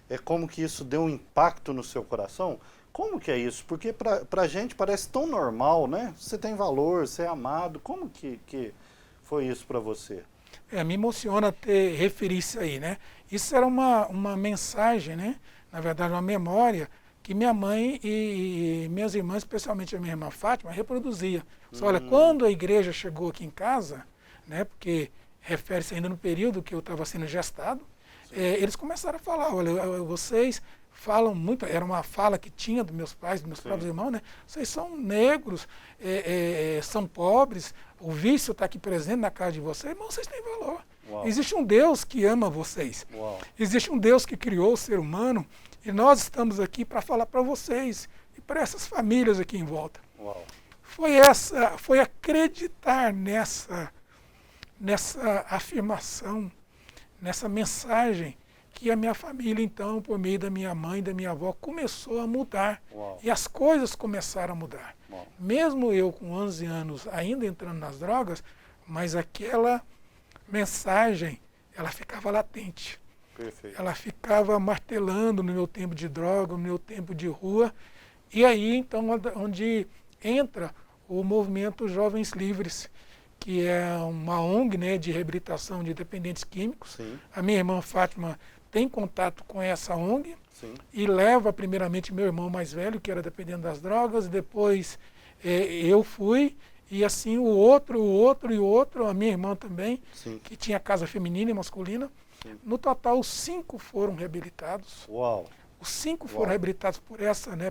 é como que isso deu um impacto no seu coração? Como que é isso? Porque pra gente parece tão normal, né? Você tem valor, você é amado, como que foi isso para você? Me emociona referir isso aí, né? Isso era uma mensagem, né? Na verdade, uma memória que minha mãe e minhas irmãs, especialmente a minha irmã Fátima, reproduzia. Olha, quando a igreja chegou aqui em casa, né? Porque refere-se ainda no período que eu estava sendo gestado, eles começaram a falar, olha, vocês falam muito, era uma fala que tinha dos meus pais, dos meus próprios irmãos, né? Vocês são negros, são pobres, o vício está aqui presente na casa de vocês, mas vocês têm valor. Uau. Existe um Deus que ama vocês. Uau. Existe um Deus que criou o ser humano e nós estamos aqui para falar para vocês e para essas famílias aqui em volta. Uau. Foi acreditar nessa afirmação, nessa mensagem, que a minha família, então, por meio da minha mãe e da minha avó, começou a mudar. Uau. E as coisas começaram a mudar. Uau. Mesmo eu, com 11 anos, ainda entrando nas drogas, mas aquela mensagem, ela ficava latente. Perfeito. Ela ficava martelando no meu tempo de droga, no meu tempo de rua. E aí, então, onde entra o movimento Jovens Livres, que é uma ONG, né, de reabilitação de dependentes químicos. Sim. A minha irmã Fátima tem contato com essa ONG. Sim. E leva primeiramente meu irmão mais velho, que era dependente das drogas, depois eu fui, e assim o outro, a minha irmã também, sim, que tinha casa feminina e masculina. Sim. No total, 5 foram reabilitados. Uau! Os 5 foram reabilitados por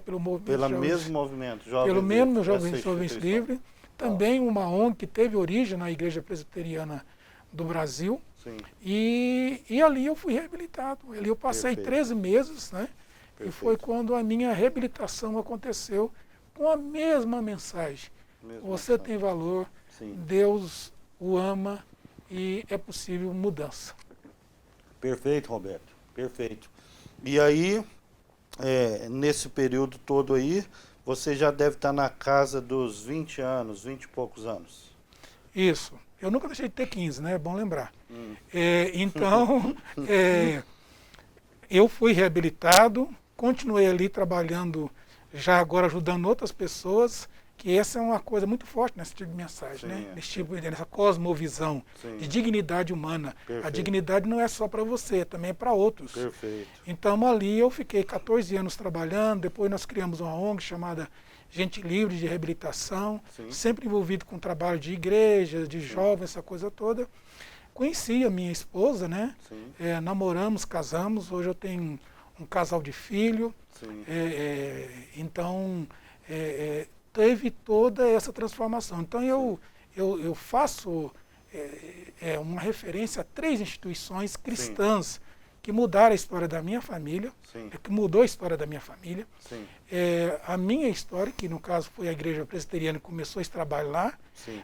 pelo movimento. Pelo mesmo movimento, Jovens Livres. Também uma ONG que teve origem na Igreja Presbiteriana do Brasil. Sim. E ali eu fui reabilitado. Ali eu passei 13 meses, né? Perfeito. E foi quando a minha reabilitação aconteceu com a mesma mensagem. Você tem valor, sim, Deus o ama e é possível mudança. Perfeito, Roberto. Perfeito. E aí, nesse período todo aí, você já deve estar na casa dos 20 anos, 20 e poucos anos. Isso. Eu nunca deixei de ter 15, né? É bom lembrar. Então, eu fui reabilitado, continuei ali trabalhando, já agora ajudando outras pessoas, que essa é uma coisa muito forte nesse tipo de mensagem, sim, né? Nessa cosmovisão, sim, de dignidade humana. Perfeito. A dignidade não é só para você, também é para outros. Perfeito. Então ali eu fiquei 14 anos trabalhando, depois nós criamos uma ONG chamada Gente Livre de Reabilitação, sim, sempre envolvido com trabalho de igreja, de jovens, essa coisa toda. Conheci a minha esposa, né? Namoramos, casamos, hoje eu tenho um casal de filho. Sim. Então, teve toda essa transformação. Então, eu faço uma referência a 3 instituições cristãs que mudaram a história da minha família, que mudou a história da minha família. Sim. A minha história, que no caso foi a Igreja Presbiteriana que começou esse trabalho lá, Sim.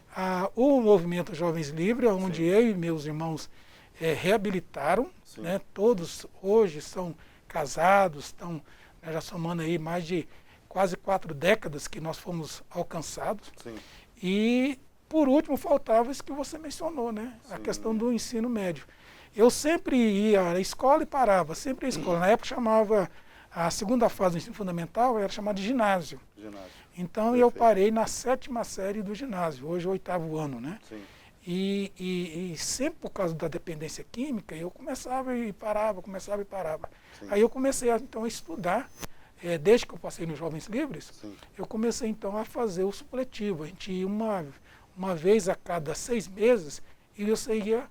o Movimento Jovens Livres, onde eu e meus irmãos reabilitaram, né? Todos hoje são casados, estão já somando aí mais de quase 4 décadas que nós fomos alcançados. Sim. E, por último, faltava isso que você mencionou, né? A questão do ensino médio. Eu sempre ia à escola e parava, sempre à escola. Na época chamava, a segunda fase do ensino fundamental era chamada de ginásio. Então eu parei na 7ª série do ginásio, hoje é o 8º ano, né? Sim. E sempre por causa da dependência química, eu começava e parava, começava e parava. Sim. Aí eu comecei então a estudar, desde que eu passei nos Jovens Livres, Sim. eu comecei então a fazer o supletivo. A gente ia uma vez a cada 6 meses e você ia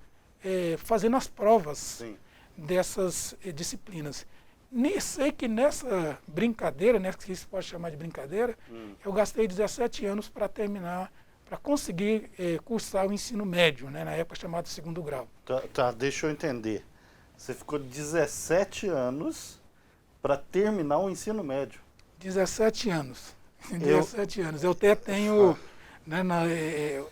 fazendo as provas Sim. dessas disciplinas. Nem sei que nessa brincadeira, né, que se pode chamar de brincadeira, eu gastei 17 anos para terminar, para conseguir cursar o ensino médio, né, na época chamado 2º grau. Tá, deixa eu entender. Você ficou 17 anos para terminar o ensino médio. 17 anos. 17 anos. Eu até tenho... Né,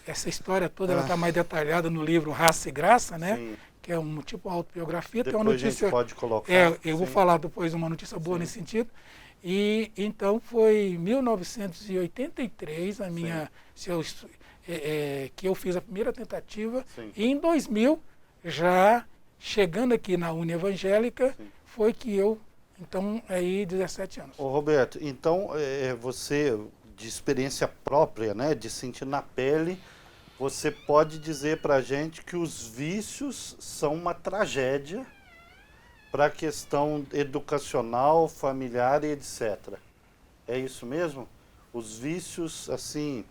essa história toda ela está mais detalhada no livro Raça e Graça, né? Sim. Que é um tipo autobiografia. Depois tem uma notícia, a gente pode colocar. eu vou falar depois uma notícia boa nesse sentido. E então foi em 1983 a minha, que eu fiz a primeira tentativa. Sim. E em 2000, já chegando aqui na Uni Evangélica, foi que eu, então, aí 17 anos. Ô Roberto, então você, de experiência própria, né, de sentir na pele, você pode dizer para a gente que os vícios são uma tragédia para a questão educacional, familiar e etc. É isso mesmo? Os vícios, assim,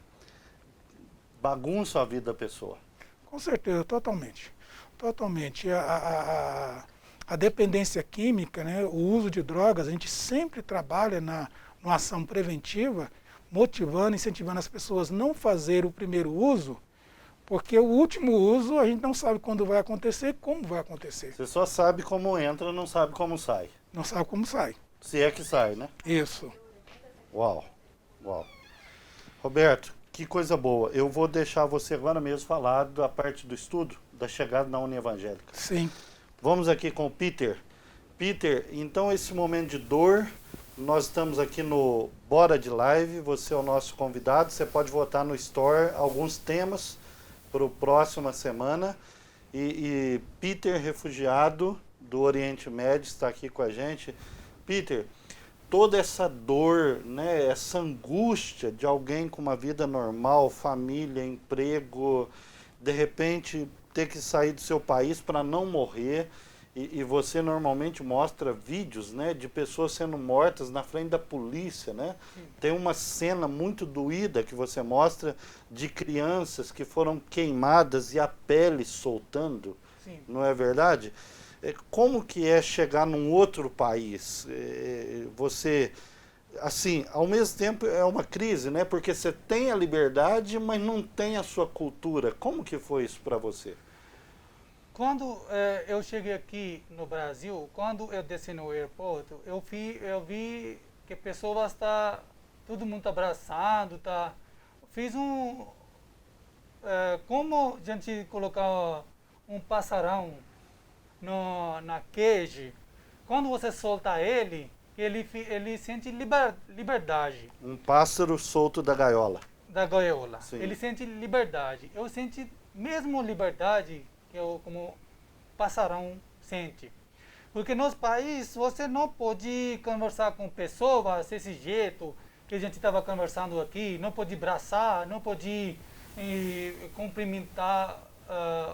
bagunçam a vida da pessoa. Com certeza, totalmente. Totalmente. A dependência química, né, o uso de drogas, a gente sempre trabalha numa ação preventiva, motivando, incentivando as pessoas a não fazer o primeiro uso, porque o último uso a gente não sabe quando vai acontecer, como vai acontecer. Você só sabe como entra, não sabe como sai. Não sabe como sai. Se é que sai, né? Isso. Uau, uau. Roberto, que coisa boa. Eu vou deixar você agora mesmo falar da parte do estudo, da chegada na Uni Evangélica. Sim. Vamos aqui com o Peter. Peter, então esse momento de dor, nós estamos aqui no Bora de Live, você é o nosso convidado, você pode votar no Store alguns temas para a próxima semana. E Peter, refugiado do Oriente Médio, está aqui com a gente. Peter, toda essa dor, né, essa angústia de alguém com uma vida normal, família, emprego, de repente ter que sair do seu país para não morrer, e você normalmente mostra vídeos, né, de pessoas sendo mortas na frente da polícia, né? Tem uma cena muito doída que você mostra de crianças que foram queimadas e a pele soltando. Sim. Não é verdade? Como que é chegar num outro país? Você, assim, ao mesmo tempo é uma crise, né? Porque você tem a liberdade, mas não tem a sua cultura. Como que foi isso para você? Quando eu cheguei aqui no Brasil, quando eu desci no aeroporto, eu vi que pessoas todo mundo abraçado, fiz como a gente colocar um passarão na cage, quando você solta ele sente liberdade. Um pássaro solto da gaiola. Da gaiola. Sim. Ele sente liberdade. Eu senti mesmo liberdade que como passarão sente. Porque nos países você não pode conversar com pessoas desse jeito que a gente estava conversando aqui, não pode abraçar, não pode cumprimentar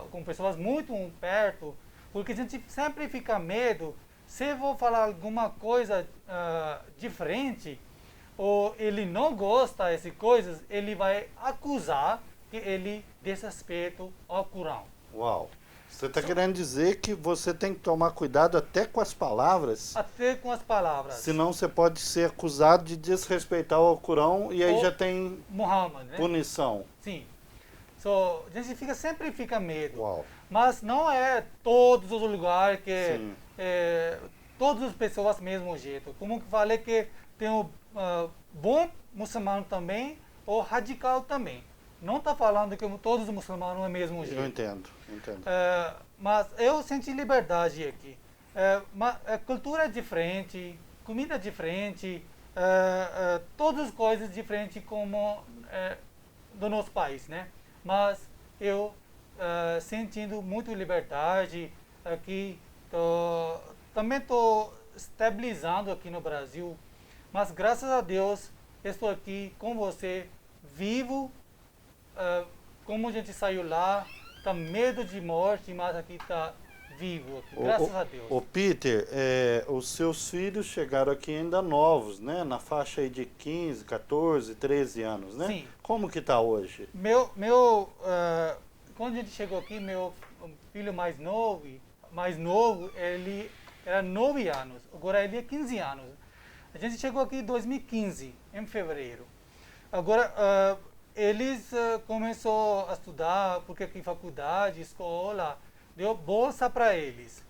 com pessoas muito perto, porque a gente sempre fica medo, se eu vou falar alguma coisa diferente, ou ele não gosta dessas coisas, ele vai acusar que ele desrespeito ao Corão. Uau! Você está querendo dizer que você tem que tomar cuidado até com as palavras? Até com as palavras. Senão você pode ser acusado de desrespeitar o Alcorão e aí Ou já tem Muhammad, né? punição. Sim. A gente sempre fica medo. Uau. Mas não é todos os lugares que Sim. todas as pessoas do mesmo jeito. Como que falei que tem o bom muçulmano também ou radical também. Não está falando que todos os muçulmanos é o mesmo jeito. Eu entendo. Mas eu senti liberdade aqui. A cultura é diferente, comida é diferente, todas as coisas diferentes como do nosso país, né? Mas eu sentindo muito liberdade aqui, também estou estabilizando aqui no Brasil, mas graças a Deus estou aqui com você, vivo, como a gente saiu lá, está medo de morte, mas aqui está vivo, aqui, graças a Deus. Ô Peter, os seus filhos chegaram aqui ainda novos, né? Na faixa aí de 15, 14, 13 anos, né? Sim. Como que está hoje? Quando a gente chegou aqui, meu filho mais novo, ele era 9 anos, agora ele é 15 anos. A gente chegou aqui em 2015, em fevereiro. Agora, eles começaram a estudar, porque aqui faculdade, escola, deu bolsa para eles.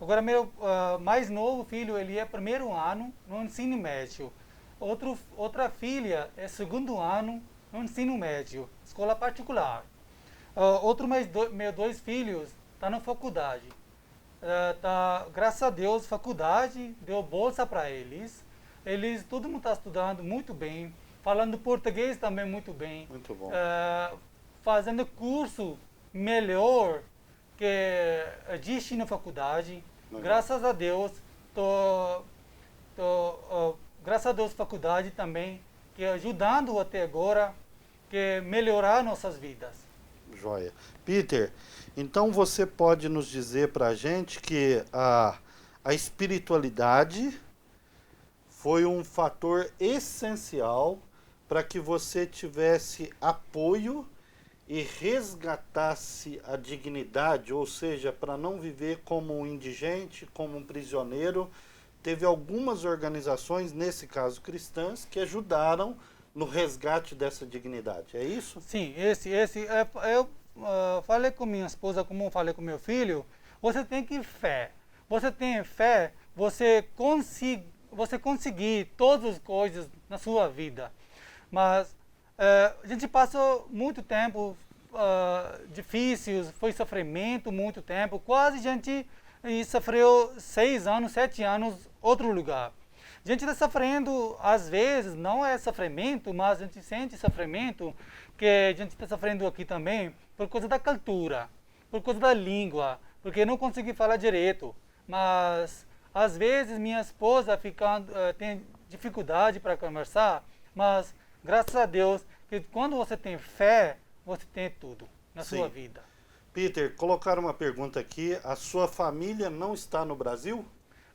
Agora, meu mais novo filho, ele é primeiro ano no ensino médio. Outra filha é segundo ano no ensino médio, escola particular. Meus 2 filhos estão na faculdade. Graças a Deus, faculdade deu bolsa para eles. Todo mundo está estudando muito bem, falando português também muito bem. Muito bom. Fazendo curso melhor que existe na faculdade. Legal. Graças a Deus, graças a Deus, faculdade também, que ajudando até agora, que melhorar nossas vidas. Joia. Peter, então você pode nos dizer para a gente que a espiritualidade foi um fator essencial para que você tivesse apoio e resgatasse a dignidade, ou seja, para não viver como um indigente, como um prisioneiro. Teve algumas organizações, nesse caso cristãs, que ajudaram no resgate dessa dignidade, é isso? Sim, eu falei com minha esposa, como eu falei com meu filho, você tem que fé. Você tem fé, você conseguir todas as coisas na sua vida. Mas a gente passou muito tempo difícil, foi sofrimento muito tempo, quase a gente sofreu 6 anos, 7 anos outro lugar. A gente está sofrendo, às vezes, não é sofrimento, mas a gente sente sofrimento, que a gente está sofrendo aqui também, por causa da cultura, por causa da língua, porque não consegui falar direito. Mas, às vezes, minha esposa tem dificuldade para conversar, mas, graças a Deus, que quando você tem fé, você tem tudo na sua vida. Peter, colocaram uma pergunta aqui, a sua família não está no Brasil?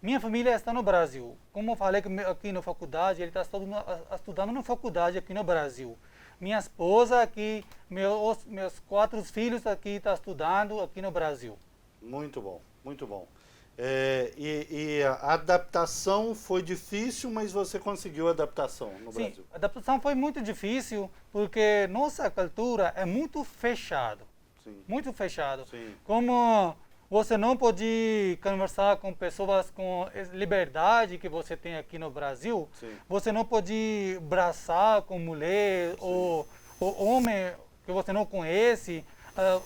Minha família está no Brasil. Como eu falei aqui na faculdade, ele está estudando na faculdade aqui no Brasil. Minha esposa aqui, meus 4 filhos aqui estão estudando aqui no Brasil. Muito bom, muito bom. E a adaptação foi difícil, mas você conseguiu a adaptação no Brasil? Sim, a adaptação foi muito difícil, porque nossa cultura é muito fechada. Sim. Muito fechado. Sim. Como você não pode conversar com pessoas com liberdade que você tem aqui no Brasil. Sim. Você não pode abraçar com mulher ou homem que você não conhece. A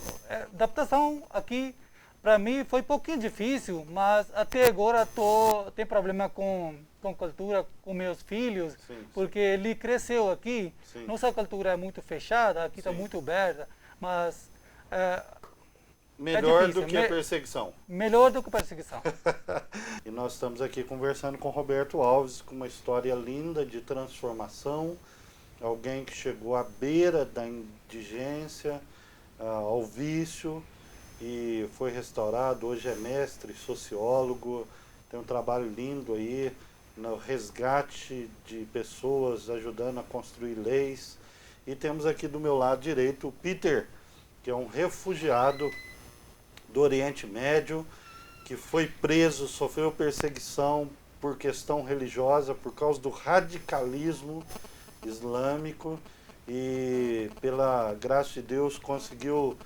adaptação aqui, para mim, foi um pouquinho difícil, mas até agora tem problema com cultura com meus filhos, porque ele cresceu aqui. Sim. Nossa cultura é muito fechada, aqui está muito aberta, mas... melhor do que a perseguição. Melhor do que a perseguição. E nós estamos aqui conversando com Roberto Alves, com uma história linda de transformação. Alguém que chegou à beira da indigência, ao vício, e foi restaurado. Hoje é mestre, sociólogo, tem um trabalho lindo aí no resgate de pessoas, ajudando a construir leis. E temos aqui do meu lado direito o Peter, que é um refugiado do Oriente Médio, que foi preso, sofreu perseguição por questão religiosa, por causa do radicalismo islâmico, e pela graça de Deus conseguiu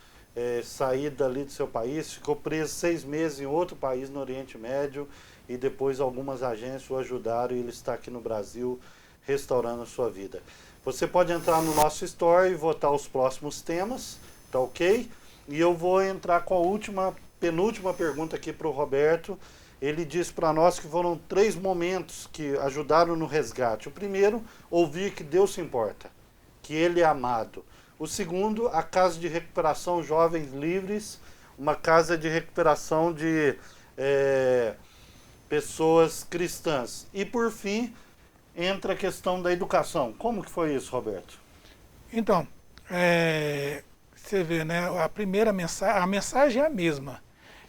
sair dali do seu país, ficou preso 6 meses em outro país no Oriente Médio, e depois algumas agências o ajudaram e ele está aqui no Brasil restaurando a sua vida. Você pode entrar no nosso store e votar os próximos temas, tá ok? E eu vou entrar com a penúltima pergunta aqui para o Roberto. Ele disse para nós que foram 3 momentos que ajudaram no resgate. O primeiro, ouvir que Deus se importa, que Ele é amado. O segundo, a Casa de Recuperação Jovens Livres, uma casa de recuperação de pessoas cristãs. E por fim, entra a questão da educação. Como que foi isso, Roberto? Então, você vê, né, a mensagem é a mesma.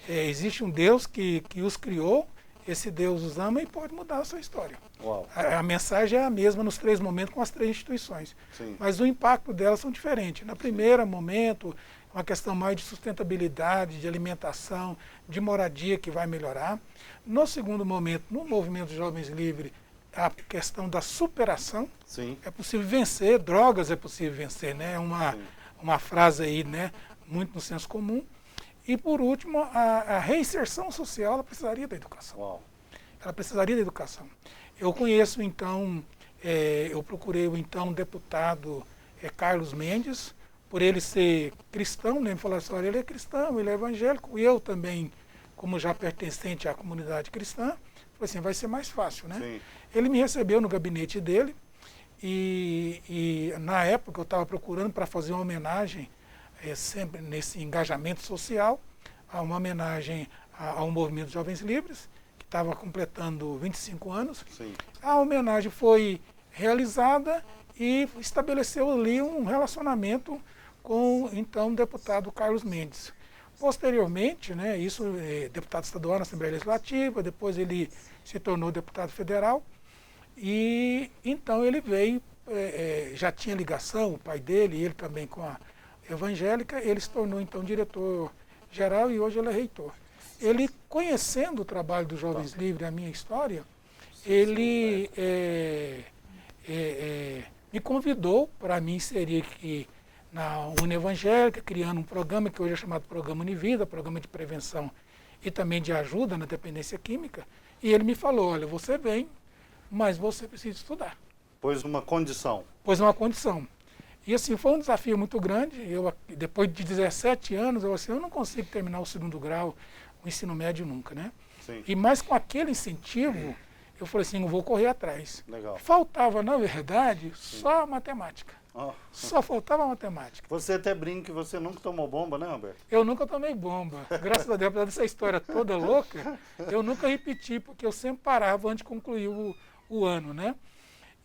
Existe um Deus que os criou, esse Deus os ama e pode mudar a sua história. Uau. A mensagem é a mesma nos 3 momentos com as 3 instituições. Sim. Mas o impacto delas são diferentes. No primeiro momento, uma questão mais de sustentabilidade, de alimentação, de moradia que vai melhorar. No segundo momento, no movimento Jovens Livres, a questão da superação. Sim. É possível vencer, drogas é possível vencer, né? Uma frase aí, né, muito no senso comum. E por último, a reinserção social, ela precisaria da educação. Uau. Ela precisaria da educação. Eu conheço então, eu procurei o então deputado Carlos Mendes, por ele ser cristão, né? Me falaram assim, olha, ele é cristão, ele é evangélico, e eu também, como já pertencente à comunidade cristã, falei assim, vai ser mais fácil, né? Sim. Ele me recebeu no gabinete dele, e na época eu estava procurando para fazer uma homenagem, sempre nesse engajamento social, uma homenagem ao Movimento Jovens Livres, que estava completando 25 anos. Sim. A homenagem foi realizada e estabeleceu ali um relacionamento com então o deputado Carlos Mendes. Posteriormente, né, isso deputado estadual na Assembleia Legislativa, depois ele se tornou deputado federal, e então ele veio, já tinha ligação, o pai dele, e ele também com a evangélica, ele se tornou então diretor-geral e hoje ele é reitor. Ele, conhecendo o trabalho dos Jovens Livres, a minha história, ele me convidou para me inserir aqui na União Evangélica, criando um programa que hoje é chamado Programa Univida, programa de prevenção e também de ajuda na dependência química. E ele me falou, olha, você vem, mas você precisa estudar. Pôs uma condição. Pôs uma condição. E assim, foi um desafio muito grande. Eu, depois de 17 anos, eu não consigo terminar o 2º grau, o ensino médio nunca, né? Sim. E mais com aquele incentivo, eu falei assim, eu vou correr atrás. Legal. Faltava, na verdade, só a matemática. Oh. Só faltava a matemática. Você até brinca que você nunca tomou bomba, né, Roberto? Eu nunca tomei bomba. Graças a Deus, apesar dessa história toda louca, eu nunca repeti, porque eu sempre parava antes de concluir o ano, né?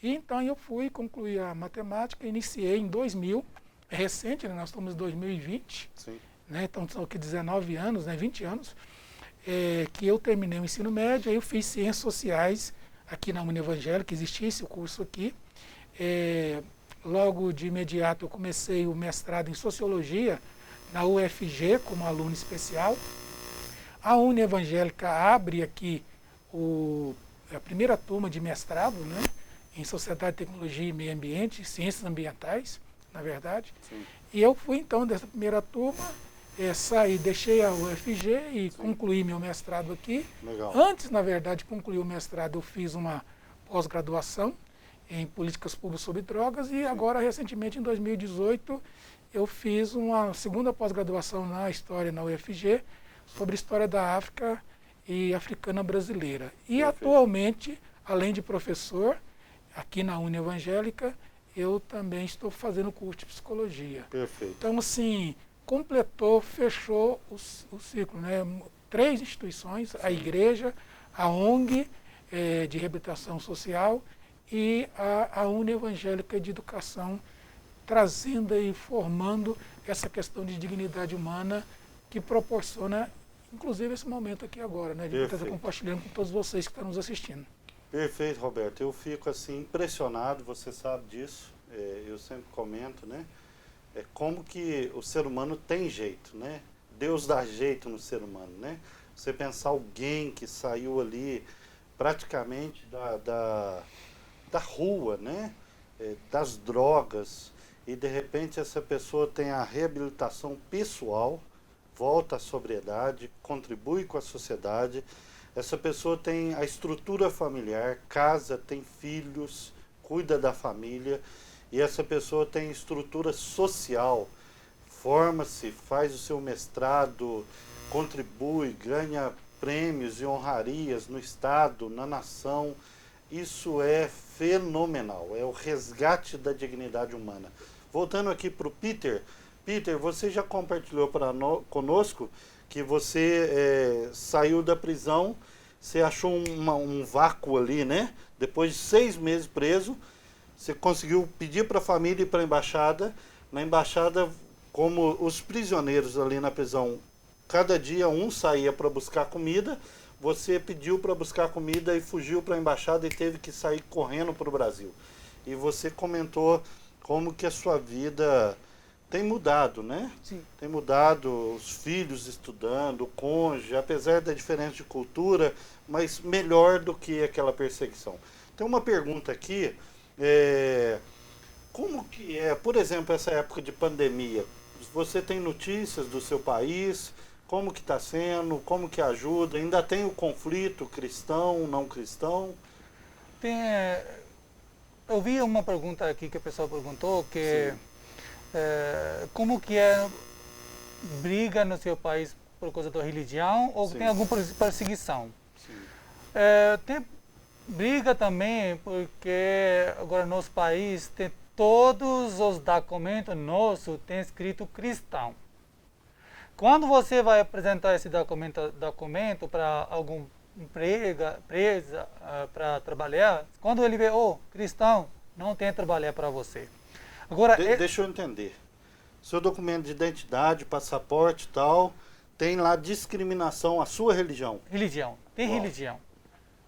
E então eu fui concluir a matemática, iniciei em 2000, é recente, né? Nós estamos em 2020, Sim. né? Então são aqui 19 anos, né? 20 anos, que eu terminei o ensino médio, aí eu fiz Ciências Sociais aqui na União Evangélica, existia esse curso aqui. Logo de imediato eu comecei o mestrado em Sociologia na UFG como aluno especial. A União Evangélica abre aqui a primeira turma de mestrado, né? Em Sociedade, Tecnologia e Meio Ambiente, Ciências Ambientais, na verdade. Sim. E eu fui, então, dessa primeira turma, deixei a UFG e concluí meu mestrado aqui. Legal. Antes, na verdade, de concluir o mestrado, eu fiz uma pós-graduação em Políticas Públicas sobre Drogas e agora, recentemente, em 2018, eu fiz uma segunda pós-graduação na História na UFG, sobre História da África e Africana Brasileira. E, atualmente, além de professor, aqui na União Evangélica, eu também estou fazendo curso de psicologia. Perfeito. Então, assim, completou, fechou o ciclo, né? 3 instituições, a igreja, a ONG de reabilitação social e a União Evangélica de Educação, trazendo e formando essa questão de dignidade humana que proporciona, inclusive, esse momento aqui agora, né? De estar compartilhando com todos vocês que estão nos assistindo. Perfeito, Roberto. Eu fico assim impressionado, você sabe disso, eu sempre comento, né? Como que o ser humano tem jeito, né? Deus dá jeito no ser humano, né? Você pensar alguém que saiu ali praticamente da rua, né? Das drogas, e de repente essa pessoa tem a reabilitação pessoal, volta à sobriedade, contribui com a sociedade, essa pessoa tem a estrutura familiar, casa, tem filhos, cuida da família, e essa pessoa tem estrutura social, forma-se, faz o seu mestrado, contribui, ganha prêmios e honrarias no Estado, na nação. Isso é fenomenal, é o resgate da dignidade humana. Voltando aqui para o Peter. Peter, você já compartilhou conosco que você saiu da prisão, você achou um vácuo ali, né? Depois de 6 meses preso, você conseguiu pedir para a família e para a embaixada. Na embaixada, como os prisioneiros ali na prisão, cada dia um saía para buscar comida, você pediu para buscar comida e fugiu para a embaixada e teve que sair correndo para o Brasil. E você comentou como que a sua vida tem mudado, né? Sim. Tem mudado, os filhos estudando, o cônjuge, apesar da diferença de cultura, mas melhor do que aquela perseguição. Tem uma pergunta aqui, como que é, por exemplo, essa época de pandemia? Você tem notícias do seu país? Como que está sendo? Como que ajuda? Ainda tem o conflito cristão, não cristão? Eu vi uma pergunta aqui que a pessoa perguntou, que como que é briga no seu país por causa da religião ou Sim. tem alguma perseguição? Sim. Tem briga também porque agora nosso país tem todos os documentos nossos tem escrito cristão. Quando você vai apresentar esse documento para algum empresa para trabalhar, quando ele vê, cristão, não tem trabalhar para você. Agora, deixa eu entender. Seu documento de identidade, passaporte e tal, tem lá discriminação à sua religião. Religião. Tem Uau. religião.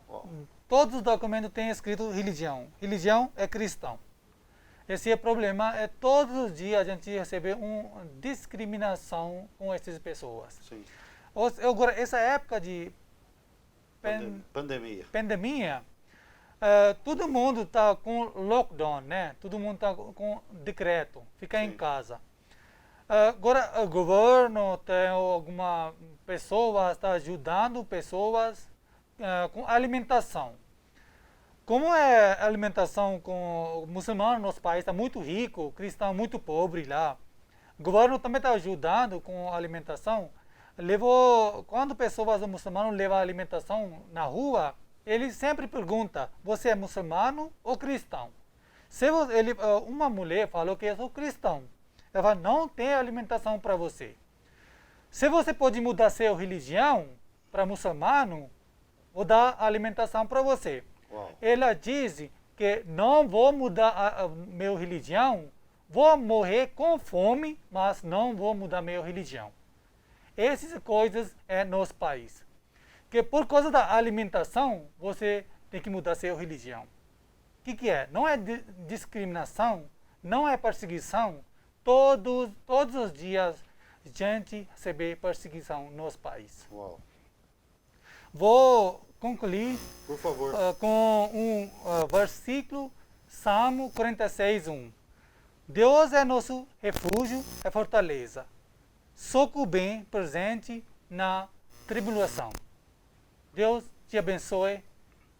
Uau. Todos os documentos têm escrito religião. Religião é cristão. Esse é o problema, todos os dias a gente recebe uma discriminação com essas pessoas. Sim. Agora, essa época de pandemia, todo mundo está com lockdown, né? Todo mundo está com decreto, ficar em casa. Agora, o governo tem alguma pessoa está ajudando pessoas com alimentação. Como é a alimentação com o muçulmano no nosso país está muito rico, cristão muito pobre lá. O governo também está ajudando com a alimentação. Quando pessoas muçulmanas levam a alimentação na rua, ele sempre pergunta, você é muçulmano ou cristão? Uma mulher falou que eu sou cristão. Ela fala, não tem alimentação para você. Se você pode mudar sua religião para muçulmano, vou dar alimentação para você. Uau. Ela diz que não vou mudar a minha religião, vou morrer com fome, mas não vou mudar minha religião. Essas coisas é nosso país. Que por causa da alimentação, você tem que mudar sua religião. O que é? Não é discriminação, não é perseguição. Todos os dias, gente recebe perseguição no nosso país. Uau. Vou concluir Por favor. Com um versículo, Salmo 46:1. Deus é nosso refúgio e fortaleza, socorro bem presente na tribulação. Deus te abençoe.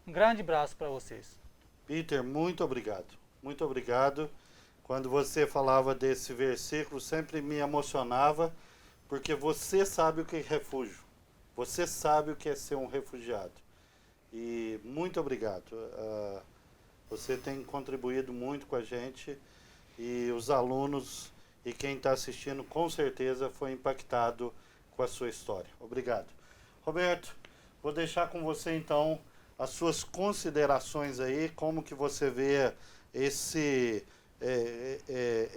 Um grande abraço para vocês. Peter, muito obrigado. Muito obrigado. Quando você falava desse versículo, sempre me emocionava, porque você sabe o que é refúgio. Você sabe o que é ser um refugiado. E muito obrigado. Você tem contribuído muito com a gente e os alunos e quem está assistindo com certeza foi impactado com a sua história. Obrigado. Roberto, vou deixar com você então as suas considerações aí, como que você vê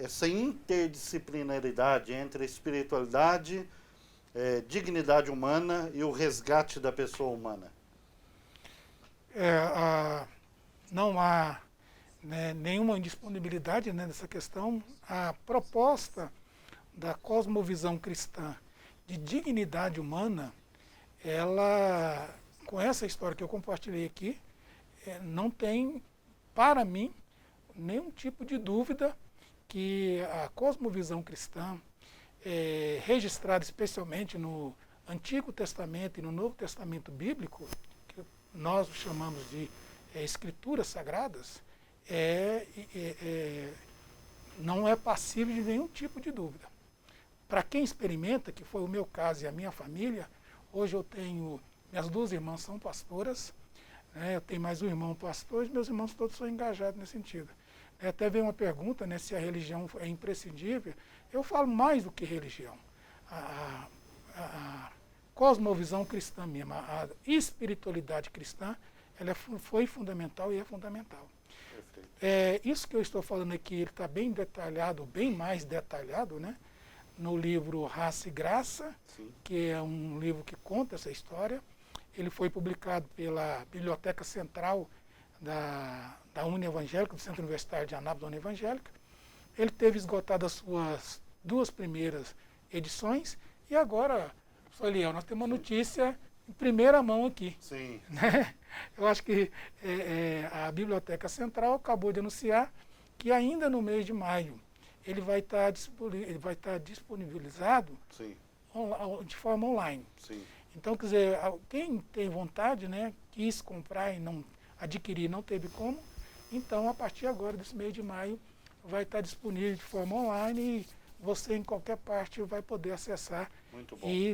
essa interdisciplinaridade entre espiritualidade, dignidade humana e o resgate da pessoa humana. Não há nenhuma indisponibilidade nessa questão. A proposta da cosmovisão cristã, de dignidade humana, ela, com essa história que eu compartilhei aqui, não tem, para mim, nenhum tipo de dúvida que a cosmovisão cristã, registrada especialmente no Antigo Testamento e no Novo Testamento bíblico, que nós chamamos de escrituras sagradas, não é passível de nenhum tipo de dúvida. Para quem experimenta, que foi o meu caso e a minha família, hoje eu tenho, minhas duas irmãs são pastoras, eu tenho mais um irmão pastor, e meus irmãos todos são engajados nesse sentido. Até veio uma pergunta, né, se a religião é imprescindível. Eu falo mais do que religião. A cosmovisão cristã mesmo, a espiritualidade cristã, ela foi fundamental e é fundamental. Isso que eu estou falando aqui, ele está bem detalhado, bem mais detalhado, né, no livro Raça e Graça, sim, que é um livro que conta essa história. Ele foi publicado pela Biblioteca Central da Uni Evangélica, do Centro Universitário de Anápolis, da Uni Evangélica. Ele teve esgotado as suas 2 primeiras edições e agora, Sr. Eliel, nós temos uma notícia em primeira mão aqui. Sim. Né? Eu acho que a Biblioteca Central acabou de anunciar que ainda no mês de maio ele vai estar disponibilizado, sim, de forma online. Sim. Então, quer dizer, quem tem vontade, né, quis comprar e não adquirir, não teve como, então, a partir agora desse mês de maio, vai estar disponível de forma online e você, em qualquer parte, vai poder acessar e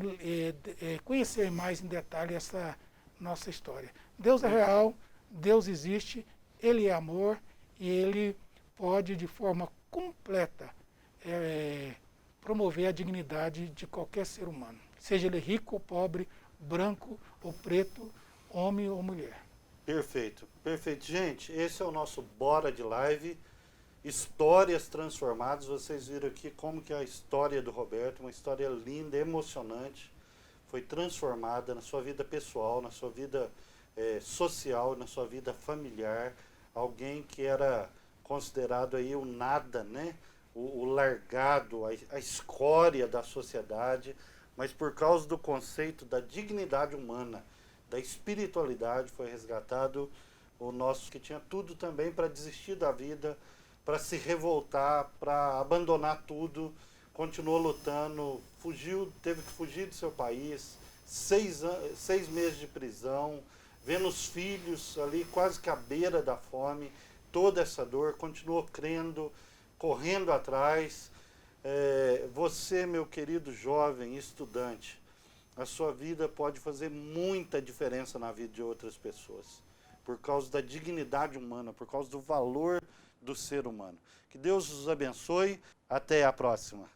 conhecer mais em detalhe essa nossa história. Deus é real, Deus existe, Ele é amor e Ele pode, de forma completa, promover a dignidade de qualquer ser humano. Seja ele rico ou pobre, branco ou preto, homem ou mulher. Perfeito, perfeito. Gente, esse é o nosso Bora de Live, histórias transformadas. Vocês viram aqui como que a história do Roberto, uma história linda, emocionante, foi transformada na sua vida pessoal, na sua vida social, na sua vida familiar. Alguém que era considerado aí o nada, né? O largado, a escória da sociedade, mas por causa do conceito da dignidade humana, da espiritualidade, foi resgatado o nosso, que tinha tudo também para desistir da vida, para se revoltar, para abandonar tudo, continuou lutando, teve que fugir do seu país, 6 meses de prisão, vendo os filhos ali quase que à beira da fome, toda essa dor, continuou crendo, correndo atrás. Você, meu querido jovem estudante, a sua vida pode fazer muita diferença na vida de outras pessoas, por causa da dignidade humana, por causa do valor do ser humano. Que Deus os abençoe. Até a próxima.